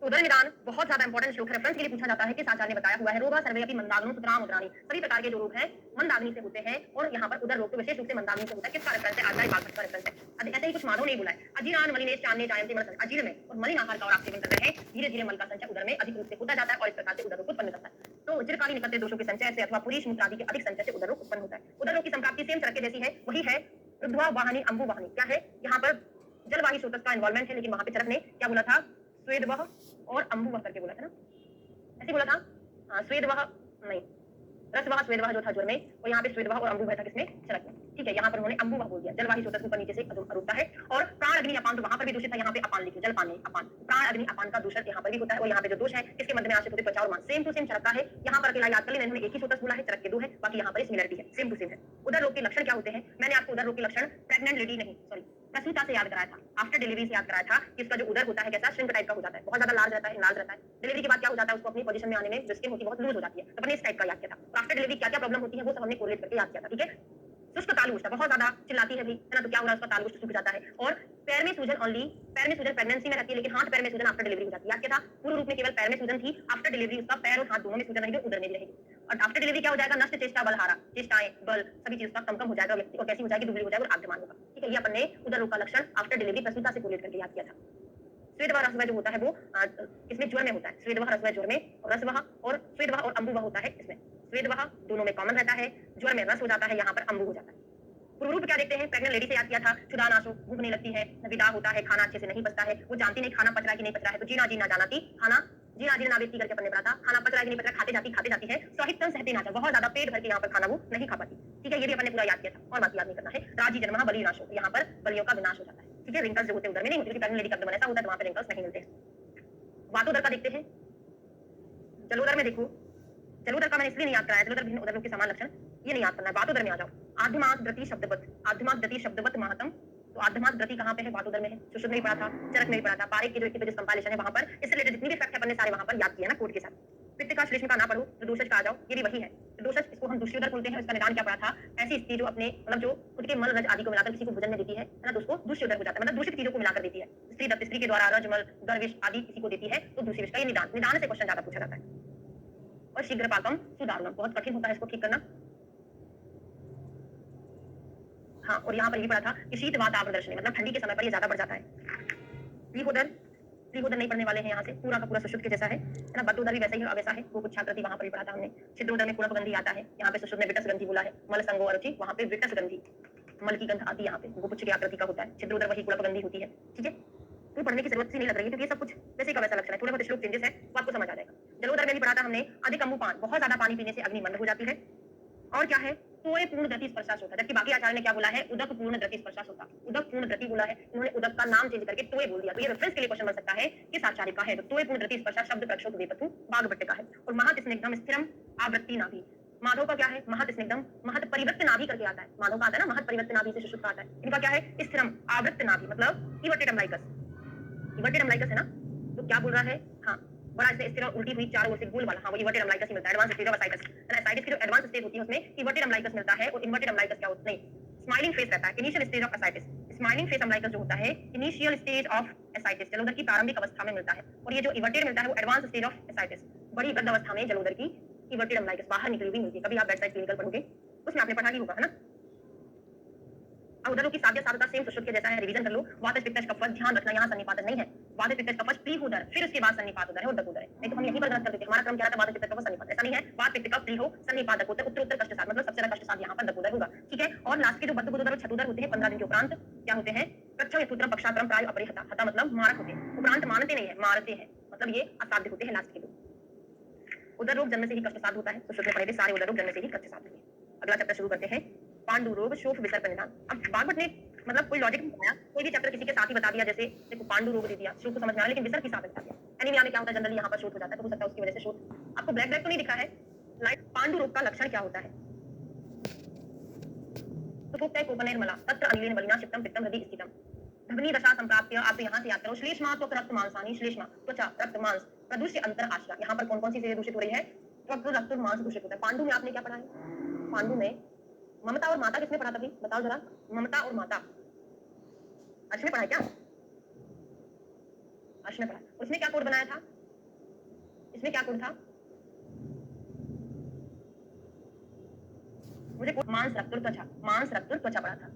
तो उदर निदान बहुत ज्यादा इंपॉर्टेंट श्लोक है। रेफरेंस के लिए पूछा जाता है कि आचार्य ने बताया हुआ है। रोगा सर्वे अपनी मंदाग्नो सुतराम उदरानी, सभी प्रकार के जो रोग हैं मंदाग्नि से होते हैं और यहाँ पर उदर रोग तो विशेष रूप से मंदाग्नि से होता है। किसका रेफरेंस है? आचार्य बागवत का रेफरेंस है। ऐसे ही कुछ माधव नहीं बुलाए। अजीरान मलिनेश चांदने जायंती मल, अजीर में और मलिन आहार का और आप सेवन करते हैं, धीरे धीरे मल का संचय उदर में अधिक रूप से होता जाता है और इस प्रकार से उदर रोग उत्पन्न करता है। तो चिरकाली निकलते दोषों के संचय से अथवा पुरीश मूत्र आदि के अधिक संचय से उदर रोग उत्पन्न होता है। उदर रोग की संप्राप्ति सेम चरक के जैसी है, वही है ऊर्ध्वा वाहिनी अंबु वाहिनी। क्या है? यहाँ पर जलवाही स्रोत का इन्वॉल्वमेंट है, लेकिन वहां पे चरक ने क्या बोला था? स्वेदवह और अंबुवह करके बोला था ना, ऐसे बोला था। हाँ, स्वेदवह नहीं, रसवह स्वेदवह जो था ज्वर में, और यहाँ पे स्वेदवह और अंबुवह था किसमें? चरक में। ठीक है, यहाँ पर उन्होंने अंबुवह बोल दिया। जलवाही स्रोत ऊपर नीचे से अरूपता है। और प्राण अग्नि अपान, तो वहां पर भी दूषित था, यहाँ पे अपान लिखिए, जलपान नहीं अपान। प्राण अग्नि अपान का दूषण यहाँ पर भी होता है। और यहाँ पे जो दोष है इसके मध्य में आश्रित होते त्वचा और मांस, सेम टू सेम चरक का है। यहाँ पर अकेला याद कर लेना, इन्होंने एक ही स्रोत बोला है, चरक के दो है, बाकी यहाँ पर सिमिलरिटी है, सेम टू सेम है। उदर रोग के लक्षण क्या होते हैं? मैंने आपको उदर रोग के लक्षण प्रेग्नेंट लेडी नहीं, सॉरी, प्रसूता से याद कराया था, आफ्टर डिलीवरी से याद कराया था कि इसका जो उदर होता है कैसा श्रिंक टाइप का हो जाता है, बहुत ज्यादा लार्ज रहता है, लार्ज रहता है। डिलीवरी के बाद क्या हो जाता है? उसको अपनी पोजीशन में आने में जो स्किन होती है बहुत लूज हो जाती है, तो अपने इस टाइप का याद किया था। आफ्टर डिलीवरी क्या क्या प्रॉब्लम होती है वो सब हमने कोरिलेट करके याद किया था। ठीक है, शुष्क तालुष्ट बहुत ज्यादा चिल्लाती है भी, है ना, तो क्या हो रहा है? उसका तालुष्ट सूख जाता है। और पैर में सूजन ओनली, पैर में सूजन प्रेगनेंसी में रहती है, लेकिन हाथ पैर में सूजन आफ्टर डिलीवरी हो जाती है। याद किया था? पूर्व रूप में केवल पैर में सूजन थी, आफ्टर डिलीवरी उसका पैर और हाथ दोनों में सूजन रहेगी, उदर में भी रहेगी। और आफ्टर डिलीवरी क्या हो जाएगा? नष्ट चेष्टा बलहारा, चेष्टाएं बल सभी चीज का कम हो जाएगा व्यक्ति, और कैसी हो जाएगी? दुबली हो जाएगी और आद्यमान होगा। ठीक है, ये अपन ने उदर रोग का लक्षण आफ्टर डिलीवरी प्रसूता से कोरिलेट करके याद किया था। स्वेदवह रसवह जो होता है वो इसमें ज्वर में होता है। स्वेदवह रसवह ज्वर में, और रसवह और स्वेदवह और अंबुवह होता है इसमें। स्वेदवह दोनों में कॉमन रहता है, ज्वर में रस हो जाता है, यहाँ पर अंबु हो जाता है। पूर्व रूप क्या देखते हैं? प्रेग्नेंट लेडी से याद किया था। क्षुधा नाशो, भूख नहीं लगती है, विदा होता है, खाना अच्छे से नहीं पचता है, वो जानती नहीं खाना पच रहा है कि नहीं पच रहा है, तो जीना जीना जाना थी, खाना जीना जीना व्यक्ति करके अपने पड़ा था, खाना पच रहा है कि नहीं पच रहा, खाते जाती है, सहितन सहते नाचा, बहुत ज्यादा पेट भर के यहाँ पर खाना वो नहीं खा पाती। ठीक है, ये भी अपने पूरा याद किया था, और बाकी याद नहीं करना है। राजी जन्म बलि नाशो, यहाँ पर बलियों का विनाश हो जाता है। ठीक है, रिंकल्स जो होते हैं उधर में नहीं होते, क्योंकि प्रेग्नेंट लेडी का ऐसा होता है, वहां पर रिंकल्स नहीं मिलते। वातोदर का देखते हैं। जलोदर में देखो, जलोदर का मैंने इसलिए नहीं याद कराया, जलोदर भिन्न उदर रोग के समान लक्षण, ये नहीं याद करना है। वातोदर में आ जाओ। आद्यमात गति शब्दवत, आद्यमात गति शब्दवत महतम, तो आद्यमात गति कहाँ पे है? वातोदर में है। सुश्रुत में भी पढ़ा था, चरक में भी पढ़ा था, पारिक की जो इक्की कंपाइलेशन है वहां पर इससे रिलेटेड जितनी भी फैक्ट है अपन ने सारे वहां पर याद किया ना कोड के साथ। पित्त का श्लेष्म का ना पढ़ो, तो दोषज का आ जाओ, ये भी वही है। दोषज इसको हम दूसरी उदर बोलते हैं। इसका निदान क्या पढ़ा था? ऐसी स्त्री जो अपने मतलब जो खुद के मल रज आदि को मिलाकर किसी को भोजन में देती है ना, तो उसको दूसरी उदर हो जाता है, मतलब दूषित चीजों को मिलाकर देती है। स्त्री दत्त स्त्री के द्वारा रज मल गर्विश आदि किसी को देती है तो दूसरी विष का ये निदान, निदान से क्वेश्चन ज्यादा पूछा जाता है। और शीघ्र पाकम सुदारुणम, बहुत कठिन होता है इसको ठीक करना। हाँ, और यहाँ पर ये पढ़ा था कि शीत वात आवर्दर्शनी, मतलब ठंडी के समय पर ये ज्यादा बढ़ जाता है। त्रिहोदर नहीं पढ़ने वाले हैं यहाँ से, पूरा का पूरा सुश्रुत के जैसा है ना। बद्धोदर भी वैसा ही वैसा है, वो कुछ छात्रति वहां पर भी पढ़ा था हमने। छिद्रोदर में कुणक गंधी आता है, यहाँ पे सुश्रुत में विटस गंधी बोला है। मल संगो अरुचि, वहां पे विटस गंधी, मल की गंध आती है, यहाँ पे गोपुच्छ की आकृति का होता है। छिद्रोदर वही कुणक गंधी होती है। ठीक है, तो पढ़ने की जरूरत सी नहीं लग रही है, क्योंकि ये सब कुछ वैसे का वैसा लक्षण है, थोड़े बहुत श्लोक चेंजेस है तो आपको समझ आ जाएगा। जलोदर में भी पढ़ा था हमने, अधिक अम्बुपान, बहुत ज्यादा पानी पीने से अग्नि मंद हो जाती है। और क्या है? तोय पूर्ण गति स्पर्शास होता है, जबकि बाकी आचार्य ने क्या बोला है? उदक पूर्ण गति स्पर्शास होता, उदक पूर्ण गति बोला है, इन्होंने उदक का नाम चेंज करके तोय बोल दिया। तो ये रेफरेंस के लिए क्वेश्चन बन सकता है किस आचार्य का है? तो तोय पूर्ण गति स्पर्शास शब्द प्रक्षोभ वेपथु बागभट्ट का है। और महत स्निग्धम स्थिरम आवृत्ति नाभि, माधव का क्या है? महत स्निग्धम, महत परिवृत्त नाभि करके आता है, माधव का आता है ना, महत परिवृत्त नाभि से सुश्रुत का आता है। इनका क्या है? स्थिरम आवृत्त नाभि, मतलब इवर्टेड अम्लाइकस, इवर्टेड अम्लाइकस है ना, तो क्या बोल रहा है? हाँ, बड़ा इससे स्थिर और उल्टी हुई चारों ओर से गोल वाला, हाँ वो इवर्टेड अम्लाइकस ही मिलता है। Advance stage of ascites, ascites की जो एडवांस स्टेज होती है उसमें इवर्टेड अम्लाइकस मिलता है। और इन्वर्टेड अम्लाइकस क्या होता है? स्माइलिंग फेस रहता है, initial stage of ascites. Smiling face अम्लाइकस जो होता है इनिशियल स्टेज ऑफ असाइटिस, जलोदर की प्रारंभिक अवस्था में मिलता है। और ये जो इवर्टेड मिलता है वो एडवांस स्टेज ऑफ असाइटिस, बड़ी वृद्ध अवस्था में जलोदर की इवर्टेड अम्लाइकस बाहर निकली हुई मिलती है। कभी आप बेड साइड क्लिनिकल पढ़ोगे उसमें आपने पढ़ा ही होगा, है ना। उदर की साध्य साधता सेम सुश्रुत के जैसा है, रिवीजन कर लो। वात पित्त कफ, ध्यान रखना यहाँ सन्निपातन नहीं है, वात पित्त कफ प्री उदर, फिर उसके बाद सन्निपात उदर है, उदक उदर है। नहीं तो हम यहीं पर गलत कर देते हैं, हमारा क्रम क्या था? वात पित्त कफ सन्निपात, ऐसा नहीं है। वात पित्त कफ प्री हो सन्निपातक उदर, उत्तर कष्ट साध, मतलब सबसे ज्यादा कष्ट साध यहाँ पर दक उदर होगा। ठीक है, और लास्ट के जो बद्ध उदर और छतुदर होते हैं 15 दिन के उपरांत क्या होते हैं? प्रच्छव यथुत्रम पक्षात्रम प्राय अपरिहता, हता मतलब मारक होते हैं, उपरांत मानते नहीं है, मारते हैं, मतलब ये असाध्य होते हैं लास्ट के दो। उदर रोग जन्म से ही कष्ट साध होता है, तो सुश्रुत में पढ़े थे सारे उदर रोग जन्म से ही कष्ट साध होते हैं। अगला चैप्टर शुरू करते हैं, पांडु रोग शोफ विसर्प निदान। अब बागवट ने मतलब कोई लॉजिक नहीं बताया, कोई भी चैप्टर किसी के साथ ही बता दिया, जैसे देखो पांडु रोग दे दिया, शोथ को समझ में आया, लेकिन विसर्प के साथ बता दिया। एनीमिया में क्या होता है? जनरली यहाँ पर शोथ हो जाता है, तो हो सकता है उसकी वजह से शोथ। आपको ब्लैक ब्लैक तो नहीं दिखा है, लाइट पांडु रोग का लक्षण क्या होता है? सुषुप्ते कोपनेर्मला तत्र अनिलेन बलिना चित्तम पित्तम हृदि स्थितम ध्वनि दशा संप्राप्य आप यहाँ से याद करो श्लेष्मा त्वक रक्त मांसानी श्लेष्मा त्वचा रक्त मांस प्रदूष्य अंतर आश्रय। यहाँ पर कौन कौन सी चीजें दूषित हो रही है? त्वक रक्त और मांस दूषित होता है। पांडु में आपने क्या पढ़ा है? पांडु में ममता और माता किसने पढ़ा था? बताओ जरा, ममता और माता अर्श में पढ़ा है क्या? अर्श में पढ़ा। उसने क्या कोड बनाया था? इसमें क्या कोड था? मुझे मांस रक्त और त्वचा, मांस रक्त और त्वचा पढ़ा था।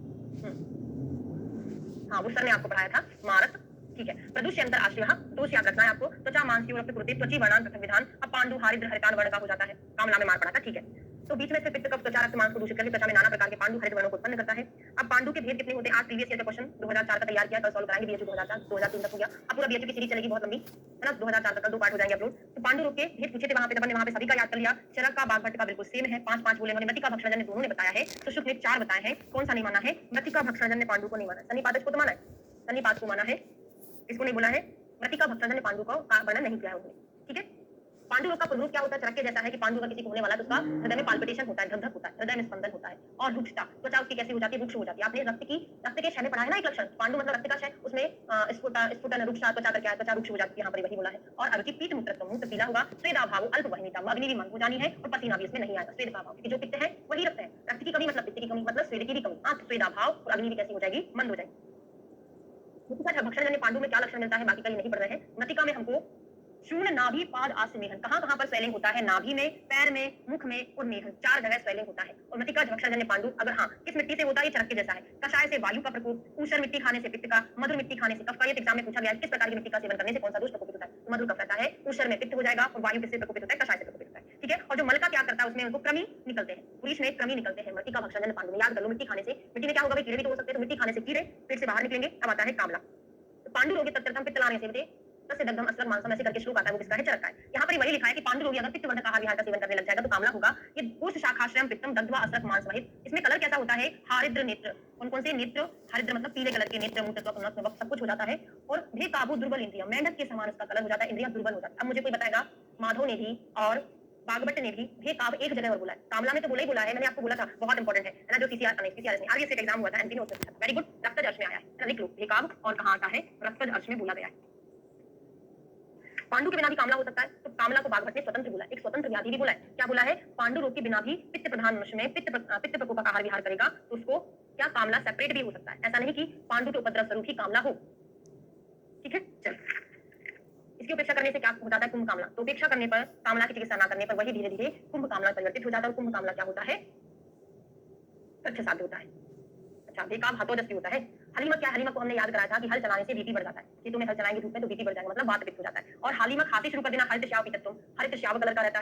हाँ, वो सर ने आपको पढ़ाया था मारक। ठीक है, प्रदूष्य अंतर आश्रय तो याद रखना है आपको। त्वचा मांसी और प्रकृति त्वची वर्णन प्रथम विधान। अब पांडु हारिद्र हरितान वर्ण का हो जाता है। कामला में मार पड़ा था। ठीक है, तो बीच में से पित्त कफ त्वचा रक्त मांस को दूषित करके त्वचा में नाना प्रकार के पांडु हरित वर्णों को उत्पन्न करता है। अब पांडु के भेद कितने होते हैं? आज प्रीवियस ईयर का क्वेश्चन 2004 का तैयार किया, कल सॉल्व कराएंगे। बीएचयू 2004 2003 तक हो गया। अब पूरा बीएचयू की सीरीज चलेगी बहुत लंबी, है ना। 2004 तक 2 पार्ट हो जाएंगे अपलोड। तो पांडु रूप के भेद पूछे थे वहां पे, तब हमने वहां पे सभी का याद कर लिया। चरक का बाघभट्ट का बिल्कुल सेम है। 5 बोले हमने। मृतिका भक्षणजन्य दोनों ने बताया है। सुश्रुत ने 4 बताए हैं। कौन सा नहीं माना है? मृतिका भक्षणजन्य पांडु को नहीं माना। सन्निपात को तो माना है, सन्निपात को माना है, इसको नहीं बोला है। मृतिका भक्षणजन्य पांडु का वर्णन नहीं किया है उसने। ठीक है, पांडु रोग का प्ररूप क्या होता है? चरक के जैसा है कि पांडु अगर किसी को होने वाला है तो उसका हृदय में पाल्पिटेशन होता है, धक-धक होता है, हृदय में स्पंदन होता है। और रुक्षता, त्वचा उसकी कैसी हो जाती है? रुक्ष हो जाती है। आपने रक्त के क्षय में पढ़ा है ना एक लक्षण, पांडु मतलब रक्त का क्षय। उसमें स्फुटन रुक्षा त्वचा करके त्वचा रुक्ष हो जाती है, यहाँ पर वही बोला है। और अरुचि पीत मूत्र मूत्र पीला होगा, स्वेदाभाव अल्प वहनीता, अग्नि भी मंद हो जानी है और पसीना भी इसमें नहीं आएगा। स्वेदाभाव क्योंकि जो पित्त है वही रक्त है। रक्त की कमी मतलब पित्त की कमी मतलब स्वेद की भी कमी। हाँ, स्वेदाभाव और अग्नि भी कैसी हो जाएगी? मंद हो जाएगी। भक्षणजन्य पांडु में क्या लक्षण मिलता है? बाकी का ये नहीं पढ़ रहे हैं। मृतिका में हमको शून्य नाभि पाद आस्मेहन, कहां-कहां पर स्वेलिंग होता है? नाभि में, पैर में, मुख में और मेहन, 4 जगह स्वेलिंग होता है। और मृतिका भक्षणजन्य पांडु अगर हाँ किस मिट्टी से होता है? ये चरक के जैसा है। कषाय से वायु का प्रकोप, ऊषर मिट्टी खाने से पित्त का, मधुर मिट्टी खाने से कफ का। ये एग्जाम में पूछा गया है किस प्रकार की मिट्टी का सेवन करने से कौन सा दोष प्रकोपित होता है? तो मधुर कफ रहता है, ऊषर में पित्त हो जाएगा और वायु किससे प्रकोपित होता है? कषाय से प्रकोपित होता है। ठीक है, और जो मल का क्या करता है उसमें उनको कृमि निकलते हैं, पुरुष में कृमि निकलते हैं। मृतिका भक्षणजन्य पांडु में याद कर लो, मिट्टी खाने से, मिट्टी में क्या होगा भाई? कीड़े भी तो हो सकते हैं, तो मिट्टी खाने से कीड़े पेट से बाहर निकलेंगे। अब आता है कामला। तो पांडु रोगी तत्रतम पित्त लाने से तस्य दग्धम अस्रक मांसम ऐसे करके श्लोक आता है, वो किसका है? चरक का है। यहाँ पर वही लिखा है कि पांडु रोगी अगर पित्तवर्धक आहार विहार का सेवन करने लग जाएगा तो कामला होगा। ये पुरुष शाखाश्रम पित्तम दग्ध्वा अस्रक मांस वहित। इसमें कलर कैसा होता है? हारिद्र नेत्र। कौन-कौन से नेत्र? हरिद्र मतलब पीले कलर के नेत्र, मूत्र त्वक नख सब कुछ हो जाता है। और भे काबू दुर्बल इंद्रिय, मेंढक के समान उसका कलर हो जाता है, इंद्रियां दुर्बल हो जाती है। अब मुझे कोई बताएगा, माधव ने भी और बागभट्ट ने भी भे काब एक जगह और बोला है। कामला में तो बोला ही बोला है, मैंने आपको बोला था बहुत इंपॉर्टेंट है ना, जो सीसीआर का नहीं सीसीआरएस में आरबीएससी का एग्जाम हुआ था, एमपी में उसमें पूछा था। वेरी गुड, रक्तज अर्श में आया है। लिख लो भे काब और कहां आता है? रक्तज अर्श में बोला गया है। पांडु के बिना भी कामला हो सकता है, तो कामला को बागभट्ट ने स्वतंत्र बोला, एक स्वतंत्र व्याधि भी बोला है। क्या बोला है? पांडु रोग के बिना भी पित्त प्रधान मनुष्य में पित्त प्रकोप का आहार विहार करेगा तो उसको क्या कामला सेपरेट भी हो सकता है। ऐसा नहीं कि पांडु के उपद्रव स्वरूप ही कामला हो। ठीक है, चल इसकी उपेक्षा करने से क्या हो जाता है? कुंभ कामला। तो उपेक्षा करने पर, कामला की चिकित्सा न करने पर वही धीरे धीरे कुंभ कामला परिवर्तित हो जाता है। और कुंभ कामला क्या होता है? तथ्य साध्य होता है। अच्छा, बेकाब हतोजस्वी होता है। हालिमा क्या? हालिमा को हमने याद कराया था कि हल चलाने से बीपी बढ़ जाता है। कि तुम्हें हल चलाएंगे धूप में तो बीपी बढ़ जाएगा, मतलब वात पित्त हो जाता है। और हालिमा खांसी शुरू कर देना, हरित श्याव पीतत्व, हरित श्याव कलर का रहता है।